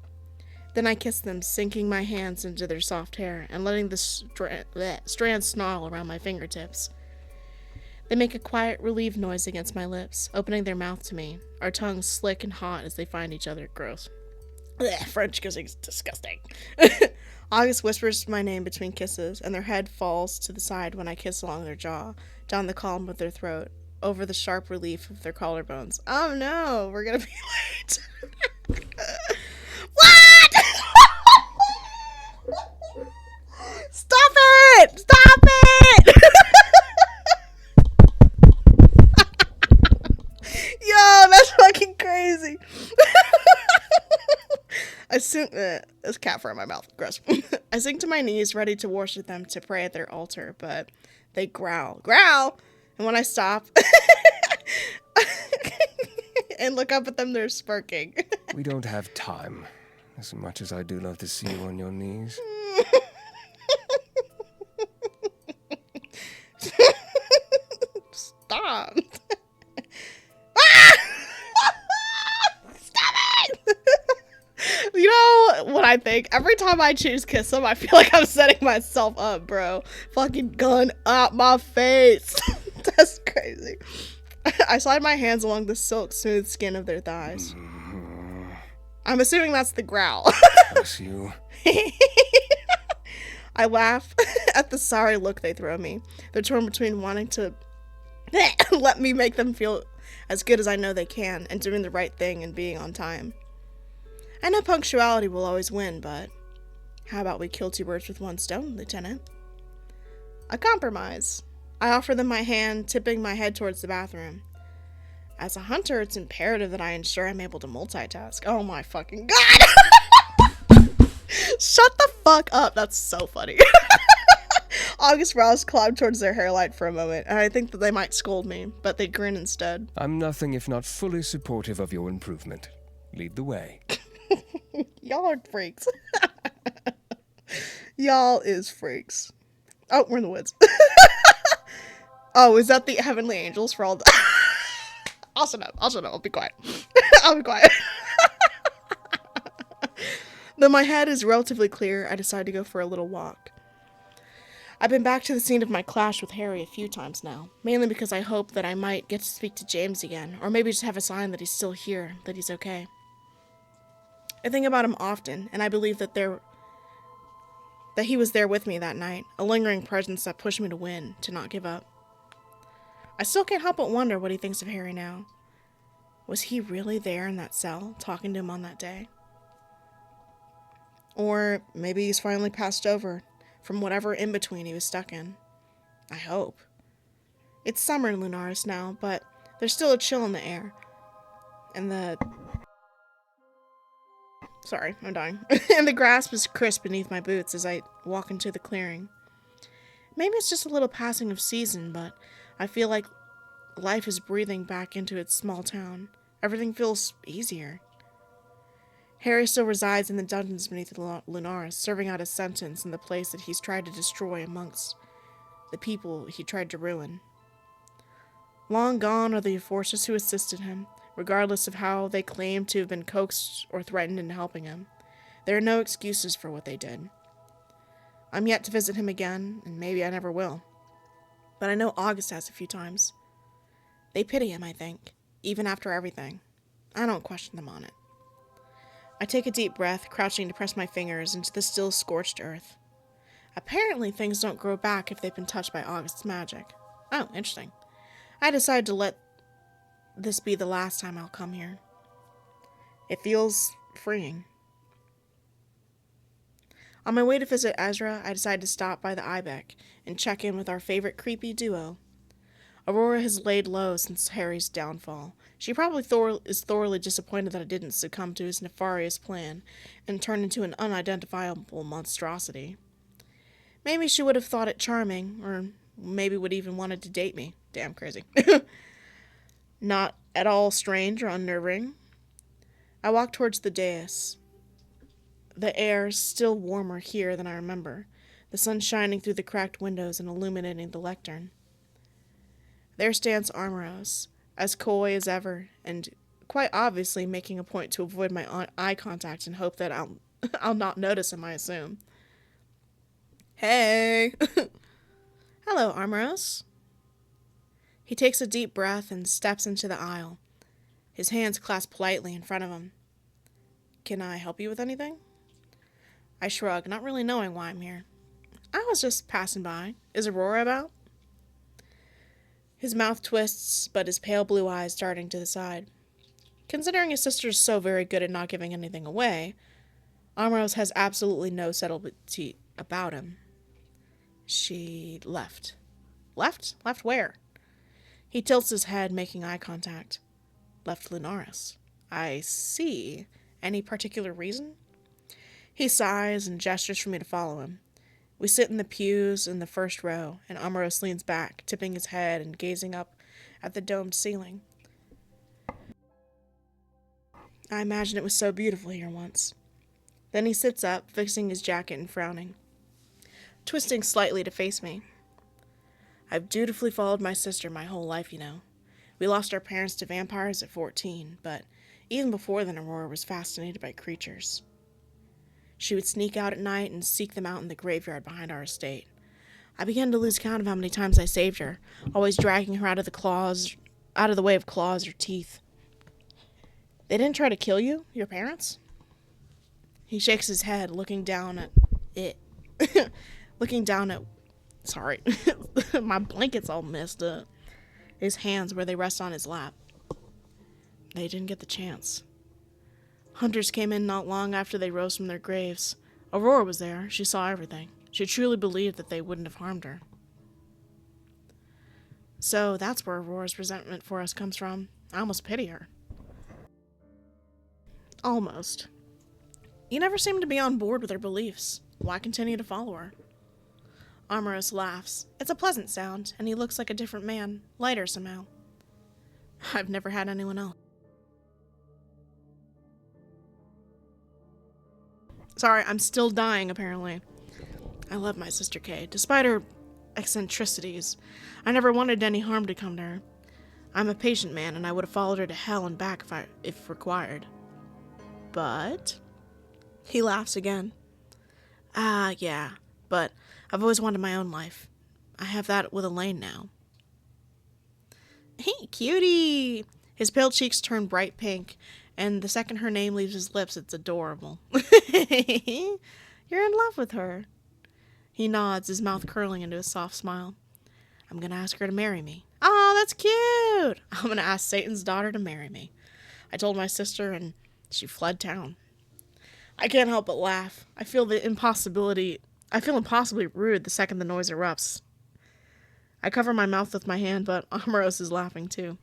Then I kiss them, sinking my hands into their soft hair and letting the strands snarl around my fingertips. They make a quiet, relieved noise against my lips, opening their mouth to me, our tongues slick and hot as they find each other. Gross. Ugh, French kissing is disgusting. August whispers my name between kisses, and their head falls to the side when I kiss along their jaw, down the column of their throat, over the sharp relief of their collarbones. Oh no, we're gonna be late. What? Stop it! Stop it! Yo, that's fucking crazy. I sink this cat fur in my mouth. Gross. I sink to my knees, ready to worship them, to pray at their altar, but they growl, and when I stop and look up at them, they're smirking. We don't have time. As much as I do love to see you on your knees. Stop. You know what I think? Every time I choose kiss them, I feel like I'm setting myself up, bro. Fucking gun up my face. That's crazy. I slide my hands along the silk smooth skin of their thighs. I'm assuming that's the growl. Bless you. I laugh at the sorry look they throw me. They're torn between wanting to let me make them feel as good as I know they can, and doing the right thing and being on time. I know punctuality will always win, but how about we kill two birds with one stone, Lieutenant? A compromise. I offer them my hand, tipping my head towards the bathroom. As a hunter, it's imperative that I ensure I'm able to multitask. Oh my fucking god! Shut the fuck up. That's so funny. August brows climbed towards their hairline for a moment, and I think that they might scold me, but they grin instead. I'm nothing if not fully supportive of your improvement. Lead the way. Y'all are freaks. Y'all is freaks. Oh, we're in the woods. Oh, is that the heavenly angels for all the... I'll shut up. I'll be quiet. I'll be quiet. Though my head is relatively clear, I decide to go for a little walk. I've been back to the scene of my clash with Harry a few times now, mainly because I hope that I might get to speak to James again, or maybe just have a sign that he's still here, that he's okay. I think about him often, and I believe that he was there with me that night, a lingering presence that pushed me to win, to not give up. I still can't help but wonder what he thinks of Harry now. Was he really there in that cell, talking to him on that day? Or maybe he's finally passed over from whatever in-between he was stuck in. I hope. It's summer in Lunaris now, but there's still a chill in the air. And Sorry, I'm dying. And the grass was crisp beneath my boots as I walk into the clearing. Maybe it's just a little passing of season, but I feel like life is breathing back into its small town. Everything feels easier. Harry still resides in the dungeons beneath Lunaris, serving out a sentence in the place that he's tried to destroy amongst the people he tried to ruin. Long gone are the enforcers who assisted him, regardless of how they claim to have been coaxed or threatened into helping him. There are no excuses for what they did. I'm yet to visit him again, and maybe I never will. But I know August has a few times. They pity him, I think, even after everything. I don't question them on it. I take a deep breath, crouching to press my fingers into the still scorched earth. Apparently things don't grow back if they've been touched by August's magic. Oh, interesting. I decided to let this be the last time I'll come here. It feels freeing. On my way to visit Ezra, I decided to stop by the Ibex and check in with our favorite creepy duo. Aurora has laid low since Harry's downfall. She probably is thoroughly disappointed that I didn't succumb to his nefarious plan and turn into an unidentifiable monstrosity. Maybe she would have thought it charming, or maybe would even wanted to date me. Damn crazy. Not at all strange or unnerving. I walk towards the dais. The air is still warmer here than I remember, the sun shining through the cracked windows and illuminating the lectern. There stands Armoros, as coy as ever, and quite obviously making a point to avoid my eye contact and hope that I'll not notice him, I assume. Hey! Hello, Armoros. He takes a deep breath and steps into the aisle, his hands clasped politely in front of him. Can I help you with anything? I shrug, not really knowing why I'm here. I was just passing by. Is Aurora about? His mouth twists, but his pale blue eyes darting to the side. Considering his sister's so very good at not giving anything away, Armoros has absolutely no subtlety about him. She left. Left? Left where? He tilts his head, making eye contact. Left Lunaris. I see. Any particular reason? He sighs and gestures for me to follow him. We sit in the pews in the first row, and Armoros leans back, tipping his head and gazing up at the domed ceiling. I imagine it was so beautiful here once. Then he sits up, fixing his jacket and frowning, twisting slightly to face me. I've dutifully followed my sister my whole life, you know. We lost our parents to vampires at 14, but even before then Aurora was fascinated by creatures. She would sneak out at night and seek them out in the graveyard behind our estate. I began to lose count of how many times I saved her, always dragging her out of the way of claws or teeth. They didn't try to kill you, your parents? He shakes his head, looking down at it. Looking down at... Sorry. My blanket's all messed up. His hands where they rest on his lap. They didn't get the chance. Hunters came in not long after they rose from their graves. Aurora was there. She saw everything. She truly believed that they wouldn't have harmed her. So that's where Aurora's resentment for us comes from. I almost pity her. Almost. You never seem to be on board with her beliefs. Why continue to follow her? Armoros laughs. It's a pleasant sound, and he looks like a different man, lighter somehow. I've never had anyone else. Sorry, I'm still dying, apparently. I love my sister Kay, despite her eccentricities. I never wanted any harm to come to her. I'm a patient man, and I would have followed her to hell and back if required. But... He laughs again. Yeah, but I've always wanted my own life. I have that with Elaine now. Hey, cutie! His pale cheeks turn bright pink, and the second her name leaves his lips, it's adorable. You're in love with her. He nods, his mouth curling into a soft smile. I'm gonna ask her to marry me. Oh, that's cute! I'm gonna ask Satan's daughter to marry me. I told my sister, and she fled town. I can't help but laugh. I feel impossibly rude the second the noise erupts. I cover my mouth with my hand, but Amoros is laughing too.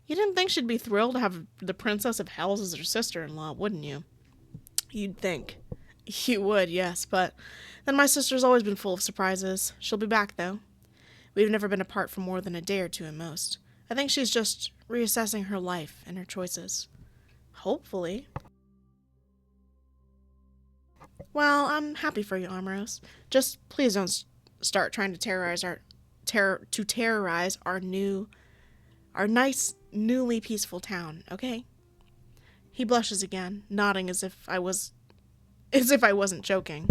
You didn't think she'd be thrilled to have the Princess of Hells as her sister-in-law, wouldn't you? You'd think. You would, yes, but then my sister's always been full of surprises. She'll be back, though. We've never been apart for more than a day or two at most. I think she's just reassessing her life and her choices. Hopefully. Well, I'm happy for you, Amoros. Just please don't start trying to terrorize our nice, newly peaceful town, okay? He blushes again, nodding as if I wasn't joking.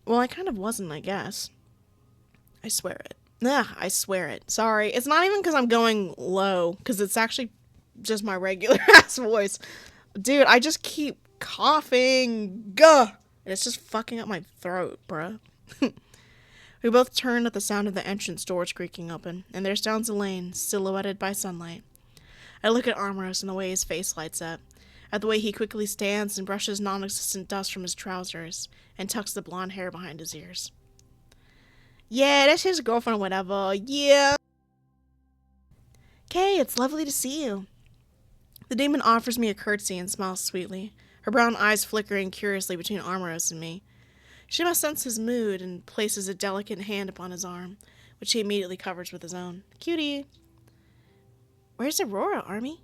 Well, I kind of wasn't, I guess. I swear it. I swear it. Sorry, it's not even because I'm going low, because it's actually just my regular ass voice. Dude, I just keep coughing. Gah! And it's just fucking up my throat, bruh. We both turn at the sound of the entrance doors creaking open, and there stands Elaine, silhouetted by sunlight. I look at Amoros and the way his face lights up, at the way he quickly stands and brushes non-existent dust from his trousers, and tucks the blonde hair behind his ears. Yeah, that's his girlfriend or whatever, yeah. Kay, it's lovely to see you. The demon offers me a curtsy and smiles sweetly, her brown eyes flickering curiously between Amoros and me. She must sense his mood and places a delicate hand upon his arm, which he immediately covers with his own. Cutie. Where's Aurora, Army?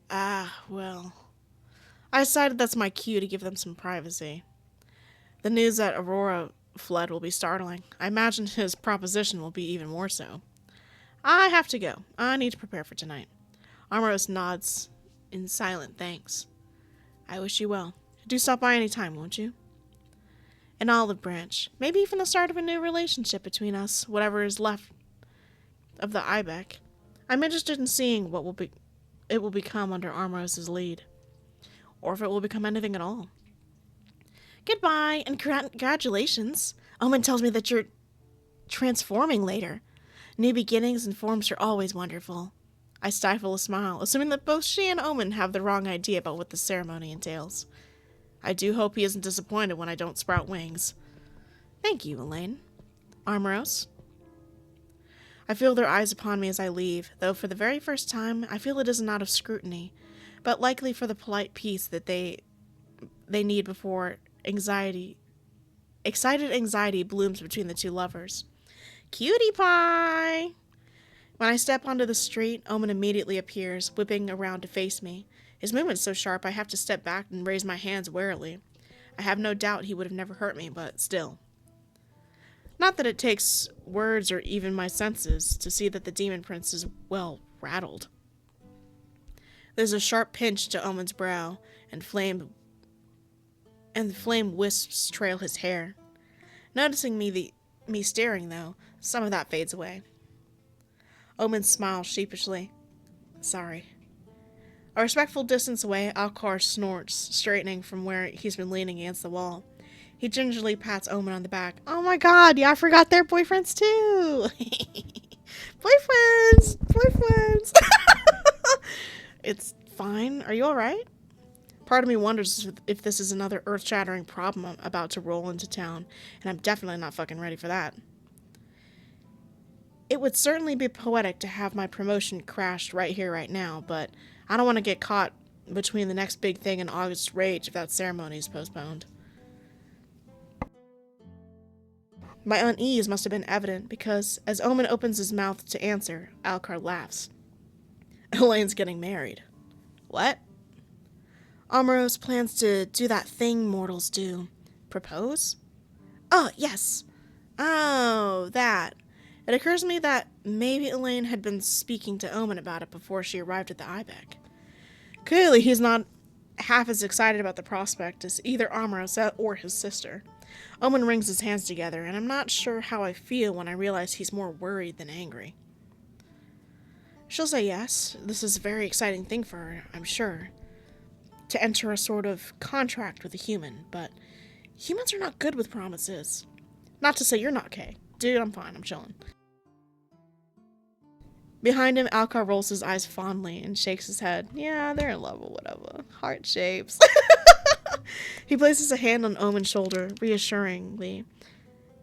Well. I decided that's my cue to give them some privacy. The news that Aurora fled will be startling. I imagine his proposition will be even more so. I have to go. I need to prepare for tonight. Amoros nods in silent thanks. I wish you well. Do stop by any time, won't you? An olive branch. Maybe even the start of a new relationship between us, whatever is left of the Ibeck. I'm interested in seeing what it will become under Amoros' lead. Or if it will become anything at all. Goodbye, and congratulations. Omen tells me that you're transforming later. New beginnings and forms are always wonderful. I stifle a smile, assuming that both she and Omen have the wrong idea about what the ceremony entails. I do hope he isn't disappointed when I don't sprout wings. Thank you, Elaine. Amoros? I feel their eyes upon me as I leave, though for the very first time I feel it isn't out of scrutiny, but likely for the polite peace that they need before excited anxiety blooms between the two lovers. Cutie pie! When I step onto the street, Omen immediately appears, whipping around to face me. His movement's so sharp I have to step back and raise my hands warily. I have no doubt he would have never hurt me, but still. Not that it takes words or even my senses to see that the demon prince is, well, rattled. There's a sharp pinch to Omen's brow, and the flame wisps trail his hair. Noticing me staring, though, some of that fades away. Omen smiles sheepishly. Sorry. A respectful distance away, Alcar snorts, straightening from where he's been leaning against the wall. He gingerly pats Omen on the back. Oh my god, yeah, I forgot they're boyfriends too! Boyfriends! It's fine. Are you alright? Part of me wonders if this is another earth-shattering problem I'm about to roll into town, and I'm definitely not fucking ready for that. It would certainly be poetic to have my promotion crashed right here, right now, but I don't want to get caught between the next big thing and August's rage if that ceremony is postponed. My unease must have been evident because, as Omen opens his mouth to answer, Alcar laughs. Elaine's getting married. What? Amouros plans to do that thing mortals do. Propose? Oh, yes. Oh, that. It occurs to me that maybe Elaine had been speaking to Omen about it before she arrived at the Ibex. Clearly, he's not half as excited about the prospect as either Amouros or his sister. Omen wrings his hands together, and I'm not sure how I feel when I realize he's more worried than angry. She'll say yes. This is a very exciting thing for her, I'm sure. To enter a sort of contract with a human, but humans are not good with promises. Not to say you're not, Kay. Dude, I'm fine. I'm chilling. Behind him, Alcar rolls his eyes fondly and shakes his head. Yeah, they're in love or whatever. Heart shapes. He places a hand on Omen's shoulder, reassuringly,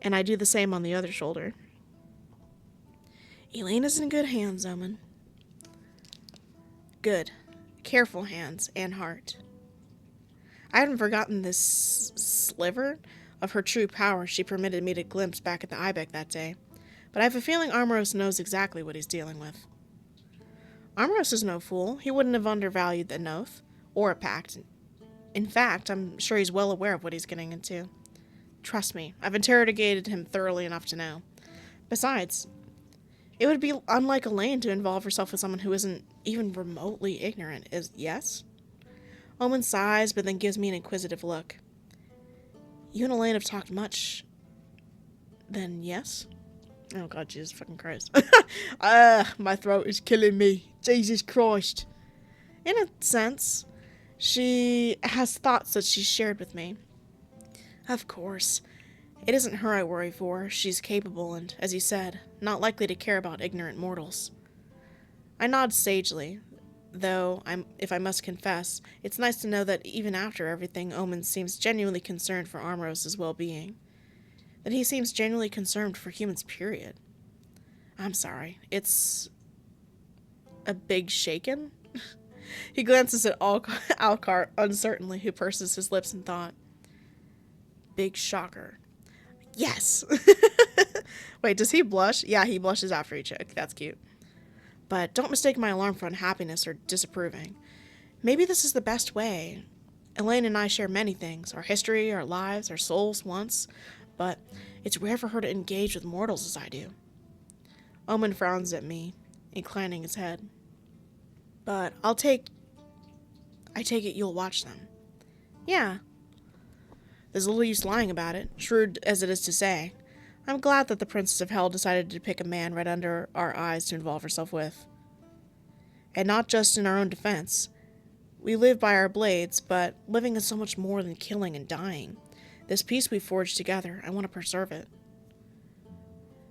and I do the same on the other shoulder. Elaine is in good hands, Omen. Good. Careful hands and heart. I haven't forgotten this sliver of her true power she permitted me to glimpse back at the Ibex that day, but I have a feeling Amouros knows exactly what he's dealing with. Amouros is no fool. He wouldn't have undervalued an oath, or a pact. In fact, I'm sure he's well aware of what he's getting into. Trust me, I've interrogated him thoroughly enough to know. Besides, it would be unlike Elaine to involve herself with someone who isn't even remotely ignorant, yes? Omen sighs, but then gives me an inquisitive look. You and Elaine have talked much. Then yes? Oh god, Jesus fucking Christ. My throat is killing me. Jesus Christ. In a sense, she has thoughts that she's shared with me. Of course. It isn't her I worry for. She's capable and, as you said, not likely to care about ignorant mortals. I nod sagely, though, if I must confess, it's nice to know that even after everything, Omen seems genuinely concerned for Amouros' well-being. That he seems genuinely concerned for humans, period. I'm sorry, it's a big shaken? He glances at Alcar uncertainly, who purses his lips in thought. Big shocker. Yes! Wait, does he blush? Yeah, he blushes after each joke. That's cute. But don't mistake my alarm for unhappiness or disapproving. Maybe this is the best way. Elaine and I share many things. Our history, our lives, our souls once. But it's rare for her to engage with mortals as I do. Omen frowns at me, inclining his head. But I take it you'll watch them. Yeah. There's little use lying about it, shrewd as it is to say. I'm glad that the Princess of Hell decided to pick a man right under our eyes to involve herself with. And not just in our own defense. We live by our blades, but living is so much more than killing and dying. This peace we forged together, I want to preserve it.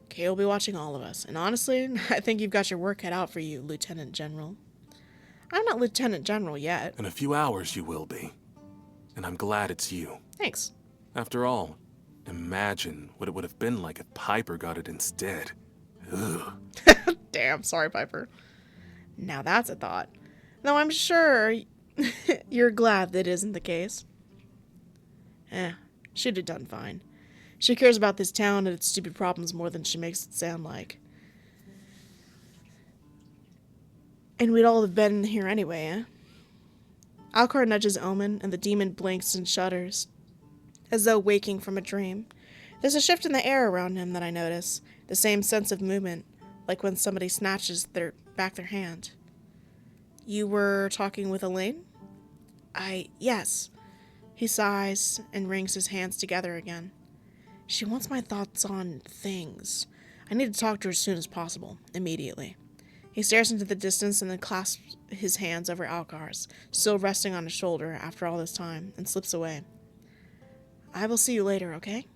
Kay will be watching all of us, and honestly, I think you've got your work cut out for you, Lieutenant General. I'm not Lieutenant General yet. In a few hours you will be. And I'm glad it's you. Thanks. After all, imagine what it would have been like if Piper got it instead. Ugh. Damn, sorry, Piper. Now that's a thought. Though I'm sure you're glad that isn't the case. She'd have done fine. She cares about this town and its stupid problems more than she makes it sound like. And we'd all have been here anyway, eh? Alcar nudges Omen, and the demon blinks and shudders, as though waking from a dream. There's a shift in the air around him that I notice, the same sense of movement, like when somebody snatches back their hand. You were talking with Elaine? Yes. He sighs and wrings his hands together again. She wants my thoughts on things. I need to talk to her as soon as possible, immediately. He stares into the distance and then clasps his hands over Alkar's, still resting on his shoulder after all this time, and slips away. I will see you later, okay?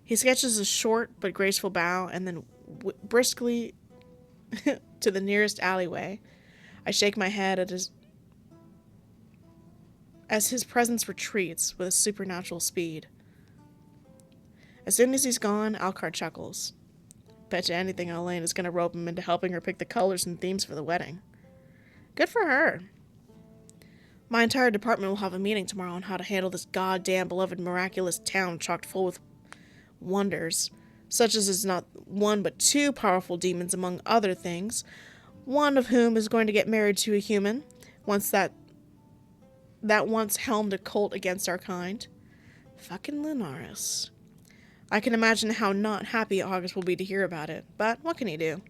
He sketches a short but graceful bow and then briskly to the nearest alleyway. I shake my head at as his presence retreats with a supernatural speed. As soon as he's gone, Alcar chuckles. Bet you anything Elaine is going to rope him into helping her pick the colors and themes for the wedding. Good for her. My entire department will have a meeting tomorrow on how to handle this goddamn beloved miraculous town chocked full with wonders, such as is not one but two powerful demons among other things, one of whom is going to get married to a human, once that once helmed a cult against our kind. Fucking Lunaris. I can imagine how not happy August will be to hear about it, but what can he do?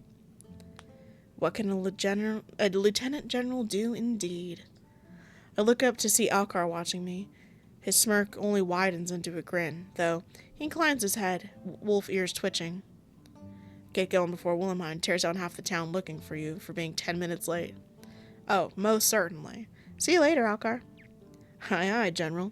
What can a lieutenant general do indeed? I look up to see Alcar watching me. His smirk only widens into a grin, though he inclines his head, wolf ears twitching. Get going before Wilhelmine tears down half the town looking for you for being 10 minutes late. Oh, most certainly. See you later, Alcar. Aye, aye, General.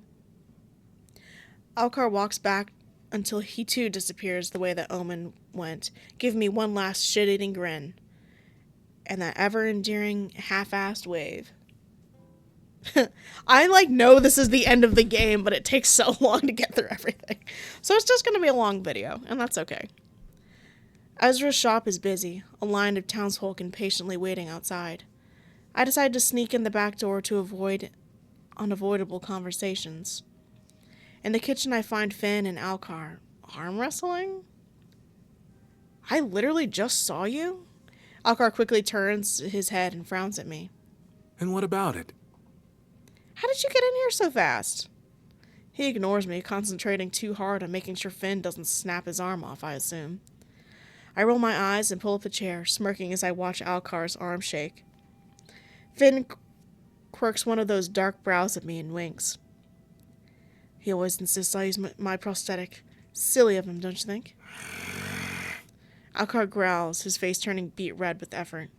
Alcar walks back until he too disappears the way that Omen went, giving me one last shit-eating grin. And that ever-endearing, half-assed wave. I, know this is the end of the game, but it takes so long to get through everything. So it's just going to be a long video, and that's okay. Ezra's shop is busy, a line of townsfolk impatiently waiting outside. I decide to sneak in the back door to avoid unavoidable conversations. In the kitchen, I find Finn and Alcar. Arm wrestling? I literally just saw you? Alcar quickly turns his head and frowns at me. And what about it? How did you get in here so fast? He ignores me, concentrating too hard on making sure Finn doesn't snap his arm off, I assume. I roll my eyes and pull up a chair, smirking as I watch Alcar's arm shake. Finn quirks one of those dark brows at me and winks. He always insists I use my prosthetic. Silly of him, don't you think? Alcar growls, his face turning beet red with effort.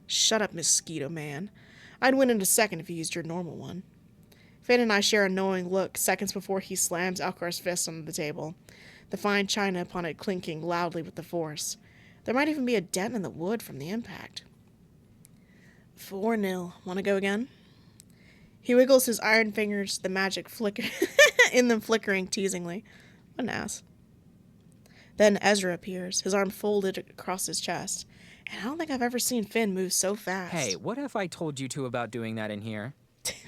Shut up, Mosquito Man. I'd win in a second if you used your normal one. Finn and I share a knowing look seconds before he slams Alcar's fist on the table, the fine china upon it clinking loudly with the force. There might even be a dent in the wood from the impact. 4-0. Want to go again? He wiggles his iron fingers, the magic flicker in them flickering teasingly. What an ass. Then Ezra appears, his arm folded across his chest. And I don't think I've ever seen Finn move so fast. Hey, what have I told you two about doing that in here?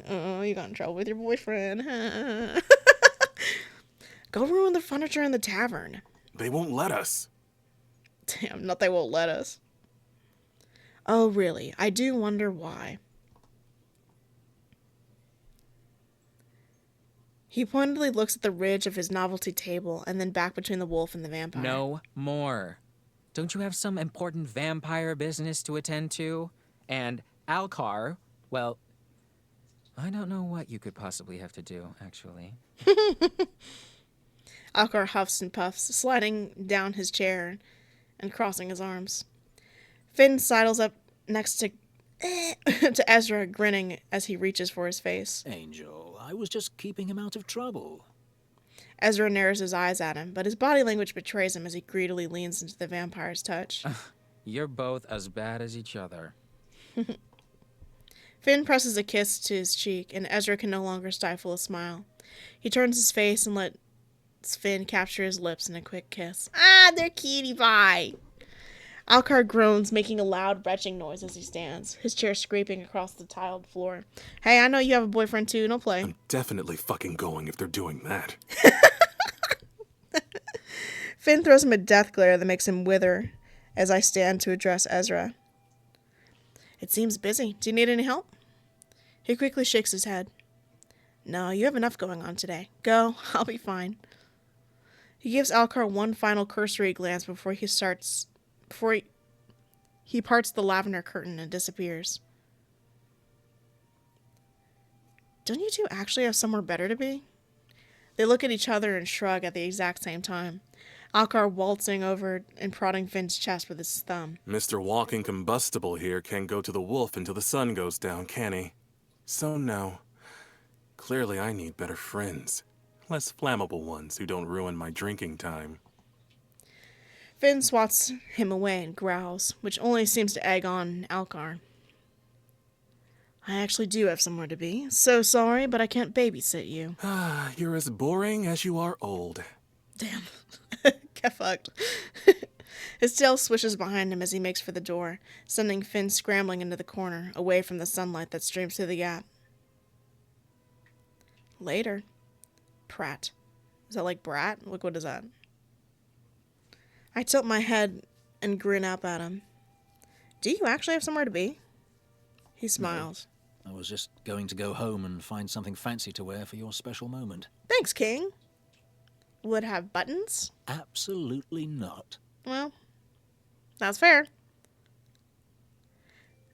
Oh, you got in trouble with your boyfriend. Go ruin the furniture in the tavern. They won't let us. Damn, not they won't let us. Oh, really? I do wonder why. He pointedly looks at the ridge of his novelty table and then back between the wolf and the vampire. No more. Don't you have some important vampire business to attend to? And Alcar, well, I don't know what you could possibly have to do, actually. Alcar huffs and puffs, sliding down his chair and crossing his arms. Finn sidles up next to Ezra, grinning as he reaches for his face. Angel, I was just keeping him out of trouble. Ezra narrows his eyes at him, but his body language betrays him as he greedily leans into the vampire's touch. You're both as bad as each other. Finn presses a kiss to his cheek, and Ezra can no longer stifle a smile. He turns his face and lets Finn capture his lips in a quick kiss. Ah, they're cutie pie! Alcar groans, making a loud retching noise as he stands, his chair scraping across the tiled floor. Hey, I know you have a boyfriend too, don't play. I'm definitely fucking going if they're doing that. Finn throws him a death glare that makes him wither as I stand to address Ezra. It seems busy. Do you need any help? He quickly shakes his head. No, you have enough going on today. Go, I'll be fine. He gives Alcar one final cursory glance before he parts the lavender curtain and disappears. Don't you two actually have somewhere better to be? They look at each other and shrug at the exact same time. Alcar waltzing over and prodding Finn's chest with his thumb. Mr. Walking Combustible here can't go to the wolf until the sun goes down, can he? So no. Clearly I need better friends. Less flammable ones who don't ruin my drinking time. Finn swats him away and growls, which only seems to egg on Alcar. I actually do have somewhere to be. So sorry, but I can't babysit you. Ah, you're as boring as you are old. Damn. Get fucked. His tail swishes behind him as he makes for the door, sending Finn scrambling into the corner, away from the sunlight that streams through the gap. Later. Prat. Is that like brat? Look, what is that? I tilt my head and grin up at him. Do you actually have somewhere to be? He smiles. I was just going to go home and find something fancy to wear for your special moment. Thanks, King. Will it have buttons? Absolutely not. Well, that's fair.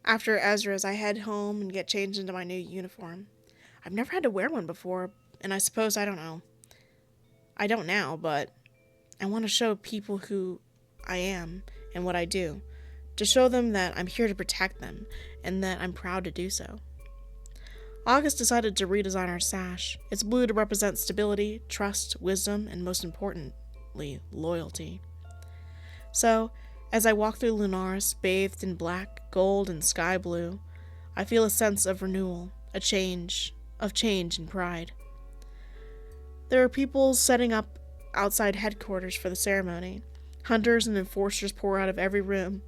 After Ezra's, I head home and get changed into my new uniform. I've never had to wear one before, and I suppose I don't know. I don't now, but I want to show people who I am and what I do. To show them that I'm here to protect them, and that I'm proud to do so. August decided to redesign our sash. It's blue to represent stability, trust, wisdom, and most importantly, loyalty. So, as I walk through Lunaris, bathed in black, gold, and sky blue, I feel a sense of renewal, of change and pride. There are people setting up outside headquarters for the ceremony. Hunters and enforcers pour out of every room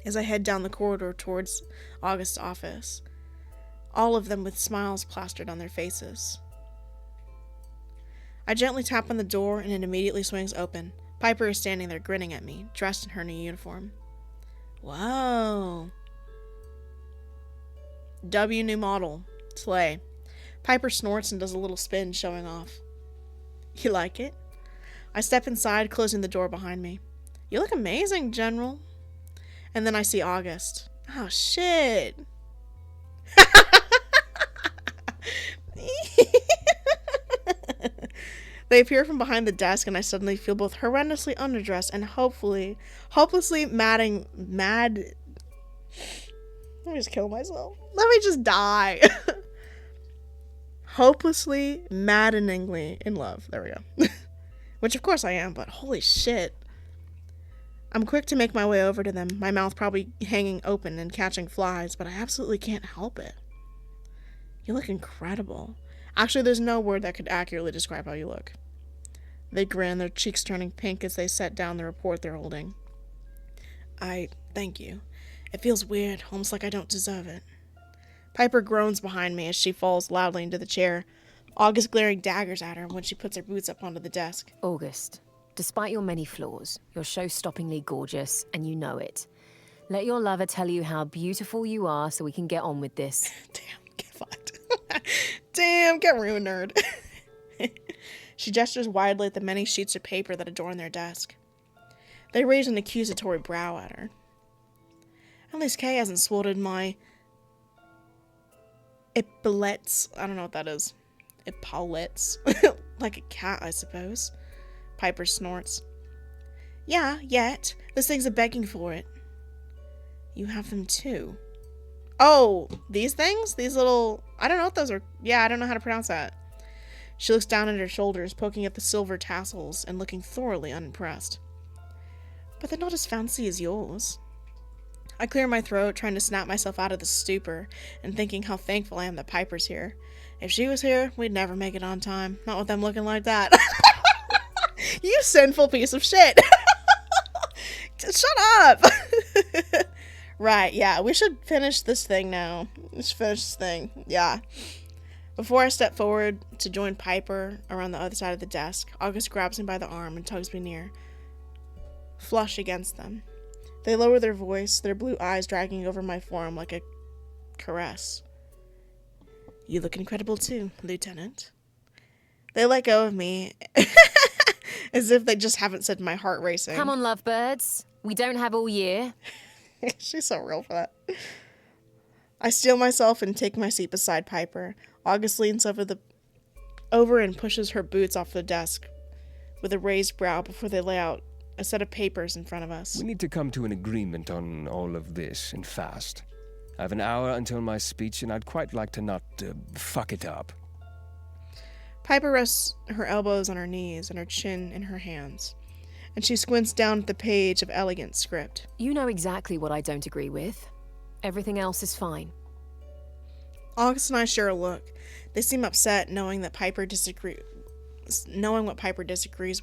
as I head down the corridor towards August's office, all of them with smiles plastered on their faces. I gently tap on the door and it immediately swings open. Piper is standing there grinning at me, dressed in her new uniform. Whoa. W new model. Slay. Piper snorts and does a little spin, showing off. You like it? I step inside, closing the door behind me. You look amazing, General. And then I see August. Oh, shit. They appear from behind the desk, and I suddenly feel both horrendously underdressed and hopelessly mad. Let me just kill myself. Let me just die. Hopelessly, maddeningly in love. There we go. Which of course I am, but holy shit. I'm quick to make my way over to them, my mouth probably hanging open and catching flies, but I absolutely can't help it. You look incredible. Actually, there's no word that could accurately describe how you look. They grin, their cheeks turning pink as they set down the report they're holding. Thank you. It feels weird, almost like I don't deserve it. Piper groans behind me as she falls loudly into the chair, August glaring daggers at her when she puts her boots up onto the desk. August, despite your many flaws, you're show-stoppingly gorgeous, and you know it. Let your lover tell you how beautiful you are so we can get on with this. Damn, get fucked. Damn, get ruined, nerd. She gestures widely at the many sheets of paper that adorn their desk. They raise an accusatory brow at her. At least Kay hasn't swatted my epaulets. I don't know what that is. Epaulets. Like a cat, I suppose. Piper snorts. Yeah, yet. This thing's a begging for it. You have them too. Oh, these things? These little... I don't know what those are. Yeah, I don't know how to pronounce that. She looks down at her shoulders, poking at the silver tassels and looking thoroughly unimpressed. But they're not as fancy as yours. I clear my throat, trying to snap myself out of the stupor, and thinking how thankful I am that Piper's here. If she was here, we'd never make it on time. Not with them looking like that. You sinful piece of shit. Shut up. Right, yeah, we should finish this thing now. Let's finish this thing. Yeah. Before I step forward to join Piper around the other side of the desk, August grabs me by the arm and tugs me near. Flush against them. They lower their voice, their blue eyes dragging over my form like a caress. You look incredible too, Lieutenant. They let go of me as if they just haven't said my heart racing. Come on, lovebirds. We don't have all year. She's so real for that. I steel myself and take my seat beside Piper. August leans over and pushes her boots off the desk with a raised brow before they lay out a set of papers in front of us. We need to come to an agreement on all of this, and fast. I have an hour until my speech, and I'd quite like to not fuck it up. Piper rests her elbows on her knees and her chin in her hands, and she squints down at the page of elegant script. You know exactly what I don't agree with. Everything else is fine. August and I share a look. They seem upset knowing what Piper disagrees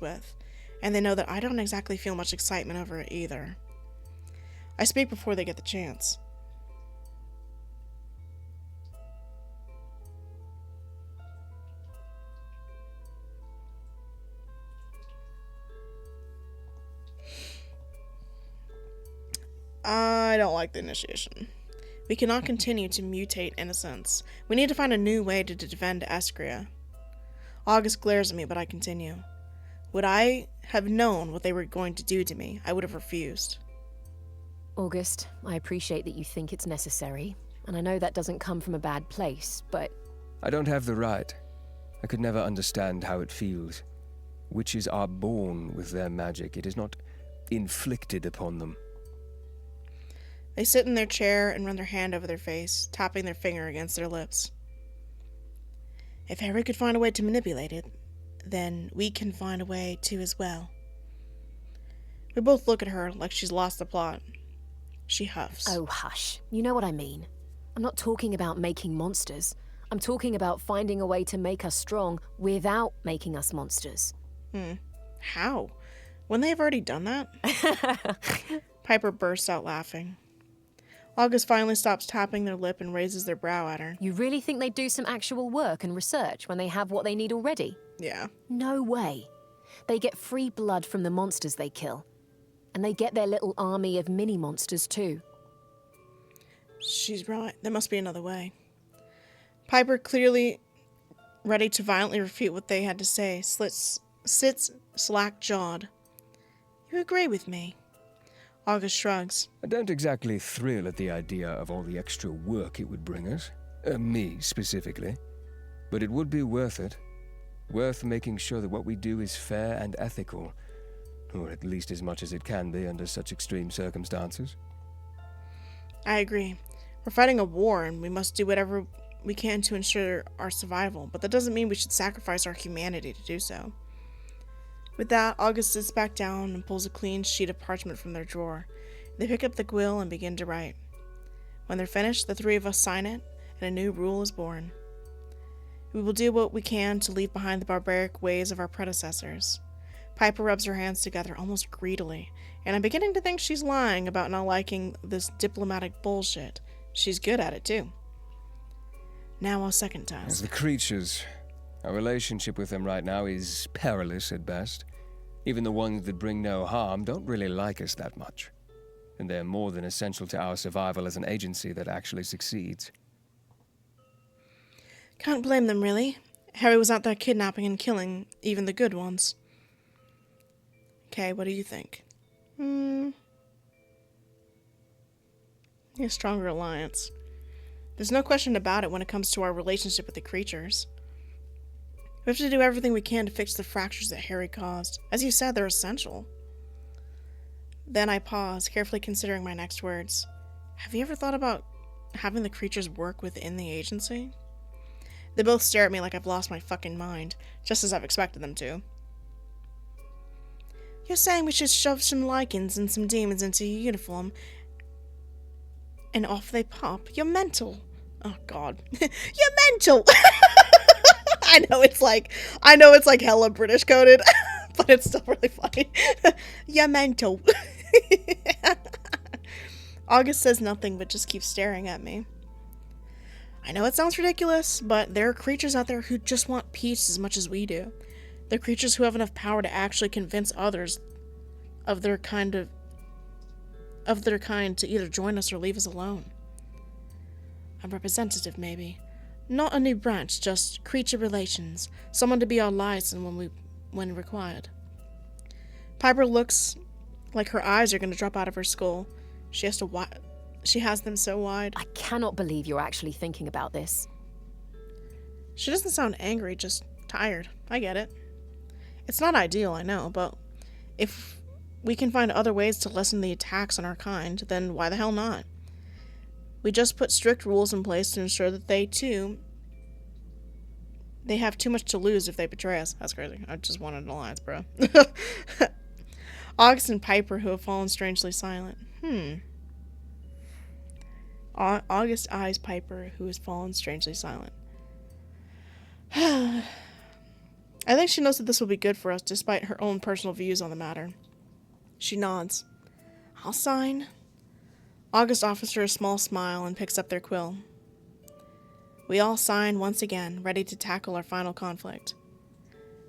with, and they know that I don't exactly feel much excitement over it either. I speak before they get the chance. I don't like the initiation. We cannot continue to mutate innocence. We need to find a new way to defend Escria. August glares at me, but I continue. Would I have known what they were going to do to me, I would have refused. August, I appreciate that you think it's necessary, and I know that doesn't come from a bad place, but... I don't have the right. I could never understand how it feels. Witches are born with their magic. It is not inflicted upon them. They sit in their chair and run their hand over their face, tapping their finger against their lips. If Harry could find a way to manipulate it, then we can find a way to as well. We both look at her like she's lost the plot. She huffs. Oh, hush. You know what I mean. I'm not talking about making monsters. I'm talking about finding a way to make us strong without making us monsters. How? When they have already done that? Piper bursts out laughing. August finally stops tapping their lip and raises their brow at her. You really think they'd do some actual work and research when they have what they need already? Yeah. No way. They get free blood from the monsters they kill. And they get their little army of mini-monsters too. She's right. There must be another way. Piper, clearly ready to violently refute what they had to say, sits slack-jawed. You agree with me? August shrugs. I don't exactly thrill at the idea of all the extra work it would bring us. Me, specifically. But it would be worth it. Worth making sure that what we do is fair and ethical. Or at least as much as it can be under such extreme circumstances. I agree. We're fighting a war, and we must do whatever we can to ensure our survival, but that doesn't mean we should sacrifice our humanity to do so. With that, August sits back down and pulls a clean sheet of parchment from their drawer. They pick up the quill and begin to write. When they're finished, the three of us sign it, and a new rule is born. We will do what we can to leave behind the barbaric ways of our predecessors. Piper rubs her hands together almost greedily, and I'm beginning to think she's lying about not liking this diplomatic bullshit. She's good at it, too. Now our second task. As the creatures, our relationship with them right now is perilous at best. Even the ones that bring no harm don't really like us that much. And they're more than essential to our survival as an agency that actually succeeds. Can't blame them, really. Harry was out there kidnapping and killing even the good ones. Okay, what do you think? A stronger alliance. There's no question about it when it comes to our relationship with the creatures. We have to do everything we can to fix the fractures that Harry caused. As you said, they're essential. Then I pause, carefully considering my next words. Have you ever thought about having the creatures work within the agency? They both stare at me like I've lost my fucking mind, just as I've expected them to. You're saying we should shove some Lycans and some demons into your uniform, and off they pop? You're mental. Oh, God. You're mental! I know it's like hella British coded, but it's still really funny. You're mental. August says nothing but just keeps staring at me. I know it sounds ridiculous, but there are creatures out there who just want peace as much as we do. They're creatures who have enough power to actually convince others of their kind to either join us or leave us alone. A representative, maybe. Not a new branch, just creature relations. Someone to be our liaison when required. Piper looks like her eyes are going to drop out of her skull. She has them so wide. I cannot believe you're actually thinking about this. She doesn't sound angry, just tired. I get it. It's not ideal, I know, but if we can find other ways to lessen the attacks on our kind, then why the hell not? We just put strict rules in place to ensure that they have too much to lose if they betray us. That's crazy. I just wanted an alliance, bro. August and Piper, who have fallen strangely silent. August eyes Piper, who has fallen strangely silent. I think she knows that this will be good for us, despite her own personal views on the matter. She nods. I'll sign. August offers her a small smile and picks up their quill. We all sign once again, ready to tackle our final conflict.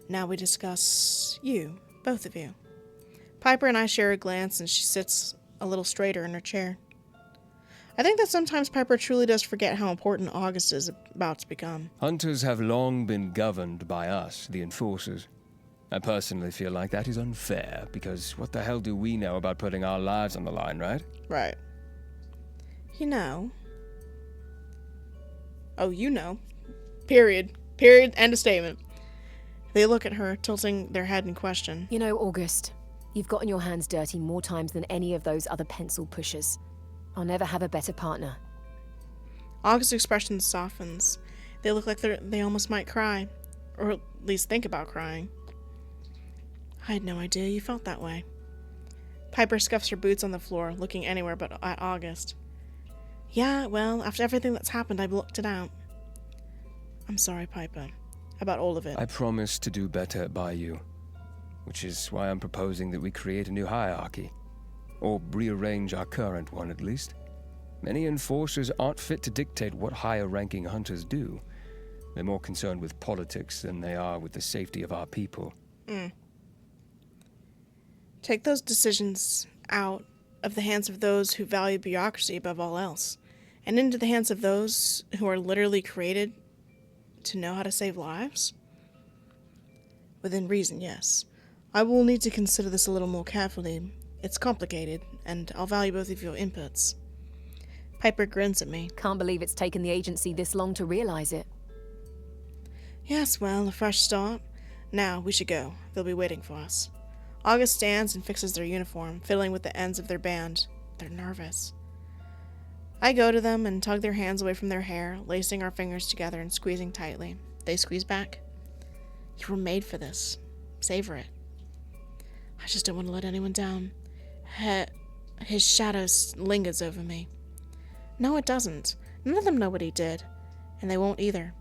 Now we discuss you, both of you. Piper and I share a glance, and she sits a little straighter in her chair. I think that sometimes Piper truly does forget how important August is about to become. Hunters have long been governed by us, the enforcers. I personally feel like that is unfair, because what the hell do we know about putting our lives on the line, right? Right. You know. Oh, you know. Period. Period. End of statement. They look at her, tilting their head in question. You know, August, you've gotten your hands dirty more times than any of those other pencil pushers. I'll never have a better partner. August's expression softens. They look like they almost might cry. Or at least think about crying. I had no idea you felt that way. Piper scuffs her boots on the floor, looking anywhere but at August. Yeah, well, after everything that's happened, I blocked it out. I'm sorry, Piper. About all of it. I promise to do better by you. Which is why I'm proposing that we create a new hierarchy. Or rearrange our current one, at least. Many enforcers aren't fit to dictate what higher-ranking hunters do. They're more concerned with politics than they are with the safety of our people. Take those decisions out of the hands of those who value bureaucracy above all else, and into the hands of those who are literally created to know how to save lives? Within reason, yes. I will need to consider this a little more carefully. It's complicated, and I'll value both of your inputs. Piper grins at me. Can't believe it's taken the agency this long to realize it. Yes, well, a fresh start. Now, we should go. They'll be waiting for us. August stands and fixes their uniform, fiddling with the ends of their band. They're nervous. I go to them and tug their hands away from their hair, lacing our fingers together and squeezing tightly. They squeeze back. You were made for this. Savor it. I just don't want to let anyone down. His shadow lingers over me. No, it doesn't. None of them know what he did, and they won't either.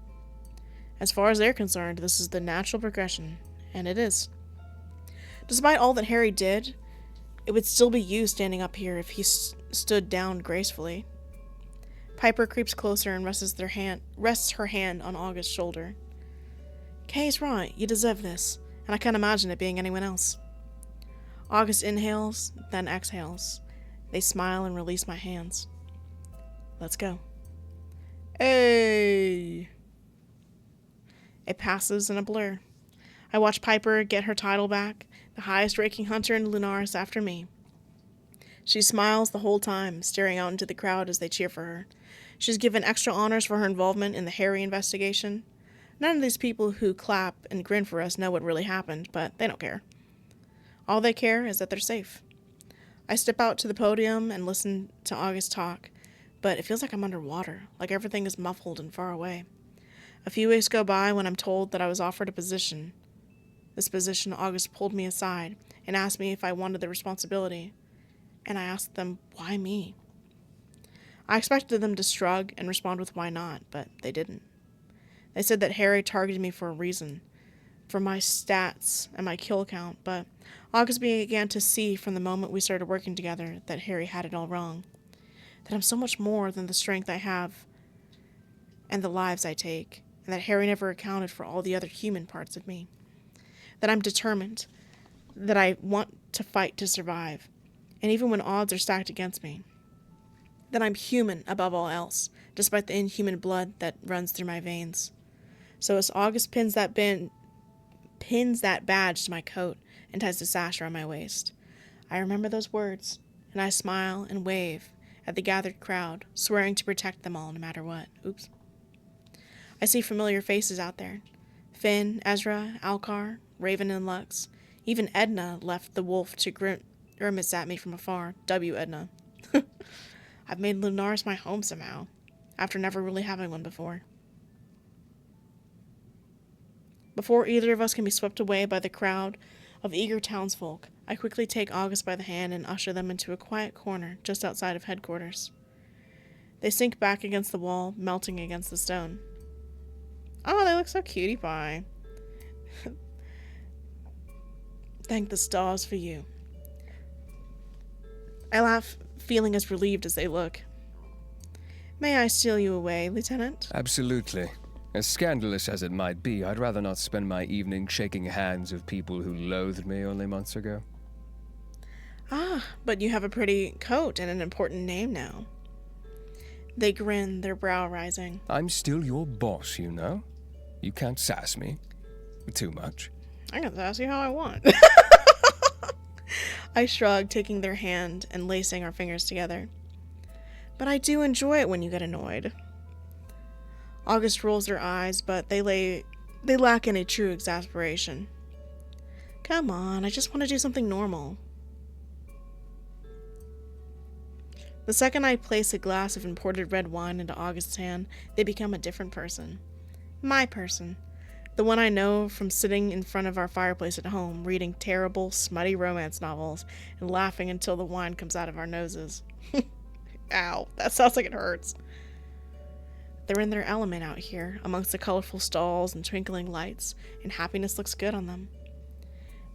As far as they're concerned, this is the natural progression, and it is. Despite all that Harry did, it would still be you standing up here if he stood down gracefully. Piper creeps closer and rests her hand on August's shoulder. Kay's right, you deserve this, and I can't imagine it being anyone else. August inhales, then exhales. They smile and release my hands. Let's go. Hey! It passes in a blur. I watch Piper get her title back, the highest ranking hunter in Lunaris after me. She smiles the whole time, staring out into the crowd as they cheer for her. She's given extra honors for her involvement in the Harry investigation. None of these people who clap and grin for us know what really happened, but they don't care. All they care is that they're safe. I step out to the podium and listen to August talk, but it feels like I'm underwater, like everything is muffled and far away. A few weeks go by when I'm told that I was offered a position. This position, August pulled me aside and asked me if I wanted the responsibility, and I asked them, why me? I expected them to shrug and respond with why not, but they didn't. They said that Harry targeted me for a reason, for my stats and my kill count, but August began to see from the moment we started working together that Harry had it all wrong, that I'm so much more than the strength I have and the lives I take, and that Harry never accounted for all the other human parts of me, that I'm determined, that I want to fight to survive, and even when odds are stacked against me, that I'm human above all else, despite the inhuman blood that runs through my veins. So as August pins that badge to my coat and ties the sash around my waist, I remember those words, and I smile and wave at the gathered crowd, swearing to protect them all no matter what. Oops. I see familiar faces out there. Finn, Ezra, Alcar, Raven and Lux. Even Edna left the wolf to grimace at me from afar. W. Edna. I've made Lunaris my home somehow, after never really having one before. Before either of us can be swept away by the crowd of eager townsfolk, I quickly take August by the hand and usher them into a quiet corner just outside of headquarters. They sink back against the wall, melting against the stone. Oh, they look so cutie pie. Thank the stars for you. I laugh, feeling as relieved as they look. May I steal you away, Lieutenant? Absolutely. As scandalous as it might be, I'd rather not spend my evening shaking hands with people who loathed me only months ago. Ah, but you have a pretty coat and an important name now. They grin, their brow rising. I'm still your boss, you know. You can't sass me. Too much. I can sass you how I want. I shrug, taking their hand and lacing our fingers together. But I do enjoy it when you get annoyed. August rolls her eyes, but they lack any true exasperation. Come on, I just want to do something normal. The second I place a glass of imported red wine into August's hand, they become a different person. My person. The one I know from sitting in front of our fireplace at home, reading terrible, smutty romance novels, and laughing until the wine comes out of our noses. Ow, that sounds like it hurts. They're in their element out here, amongst the colorful stalls and twinkling lights, and happiness looks good on them.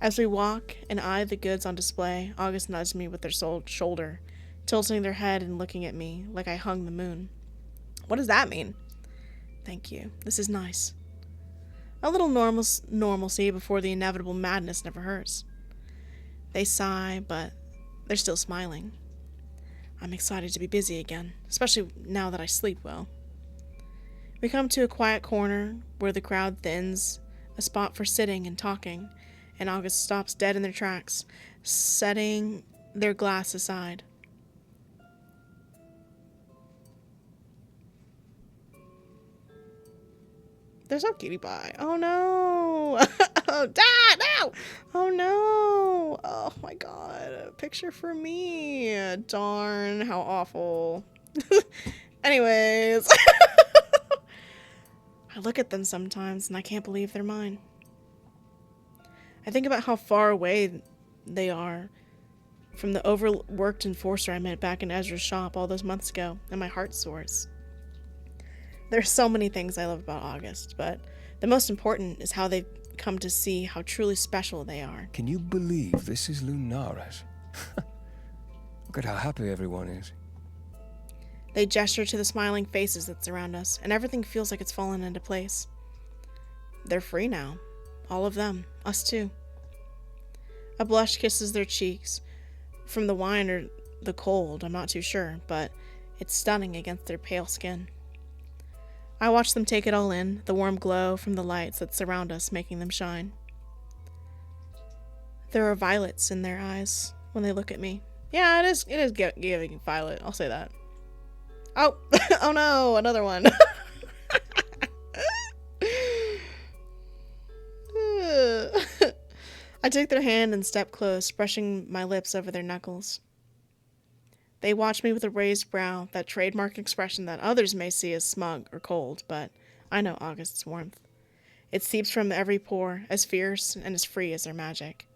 As we walk and eye the goods on display, August nudged me with their shoulder, tilting their head and looking at me like I hung the moon. What does that mean? Thank you. This is nice. A little normalcy before the inevitable madness never hurts. They sigh, but they're still smiling. I'm excited to be busy again, especially now that I sleep well. We come to a quiet corner where the crowd thins, a spot for sitting and talking, and August stops dead in their tracks, setting their glass aside. They're so cutie pie. Oh no! Oh, Dad, no! Oh no! Oh my god. A picture for me. Darn, how awful. Anyways. I look at them sometimes and I can't believe they're mine. I think about how far away they are from the overworked enforcer I met back in Ezra's shop all those months ago, and my heart soars. There's so many things I love about August, but the most important is how they've come to see how truly special they are. Can you believe this is Lunaris? Look at how happy everyone is. They gesture to the smiling faces that surround us, and everything feels like it's fallen into place. They're free now. All of them. Us too. A blush kisses their cheeks. From the wine or the cold, I'm not too sure, but it's stunning against their pale skin. I watch them take it all in, the warm glow from the lights that surround us making them shine. There are violets in their eyes when they look at me. Yeah, it is giving violet, I'll say that. Oh, oh no, another one. I take their hand and step close, brushing my lips over their knuckles. They watch me with a raised brow, that trademark expression that others may see as smug or cold, but I know August's warmth. It seeps from every pore, as fierce and as free as their magic.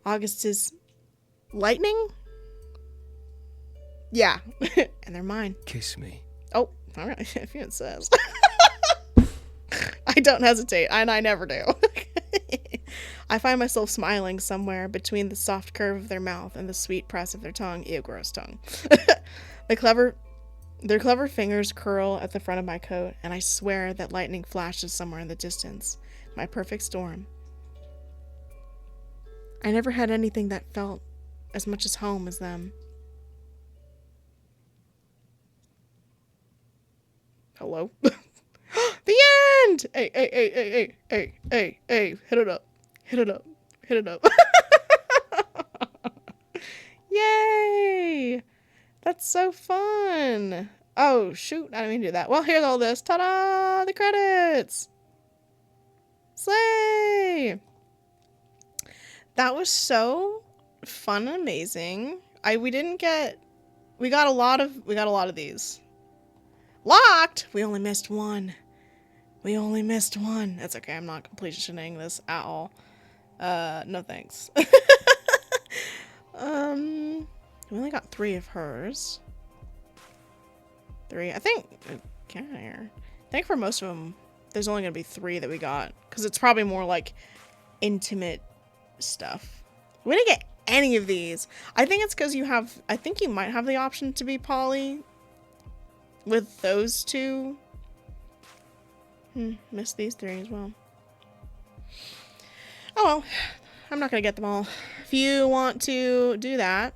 August is lightning? Yeah, and they're mine. Kiss me. Oh, all right, if you insist. I don't hesitate, and I never do. I find myself smiling somewhere between the soft curve of their mouth and the sweet press of their tongue. Ew, gross tongue. Their clever fingers curl at the front of my coat, and I swear that lightning flashes somewhere in the distance. My perfect storm. I never had anything that felt as much as home as them. Hello? The end! Hey, hit it up. Hit it up. Hit it up. Yay! That's so fun. Oh, shoot. I didn't mean to do that. Well, here's all this. Ta-da! The credits! Slay! that was so fun and amazing. We got a lot of these. Locked! We only missed one. That's okay, I'm not completioning this at all. No thanks. We only got 3 of hers. 3, I think. I think for most of them, there's only gonna be 3 that we got, because it's probably more like intimate stuff. We didn't get any of these. I think it's because I think you might have the option to be poly with those 2. Missed these 3 as well. Oh well, I'm not gonna get them all. If you want to do that,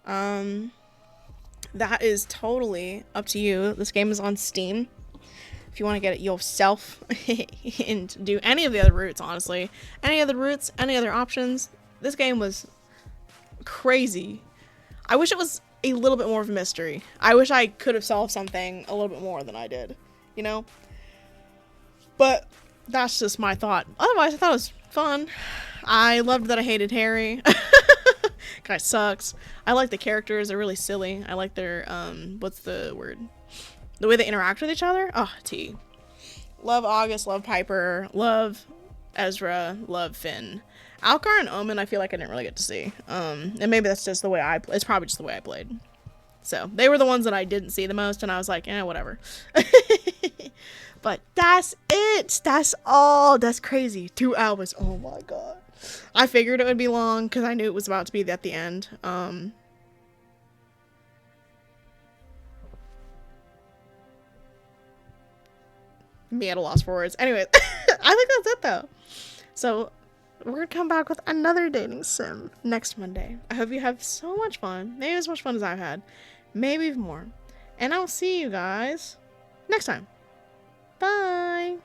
that is totally up to you. This game is on Steam. If you want to get it yourself and do any of the other routes, honestly, any other routes, any other options, this game was crazy. I wish it was a little bit more of a mystery. I wish I could have solved something a little bit more than I did, you know? But that's just my thought. Otherwise, I thought it was fun. I loved that I hated Harry. Guy sucks. I like the characters. They're really silly. I like their, what's the word? The way they interact with each other. Oh, T. Love August. Love Piper. Love Ezra. Love Finn. Alcar and Omen, I feel like I didn't really get to see. And maybe that's just the way it's probably just the way I played. So, they were the ones that I didn't see the most, and I was like, whatever. But that's it. That's all. That's crazy. 2 hours. Oh my god. I figured it would be long because I knew it was about to be at the end. Me at a loss for words. Anyway, I think that's it though. So we're gonna come back with another dating sim next Monday. I hope you have so much fun. Maybe as much fun as I've had. Maybe even more. And I'll see you guys next time. Bye.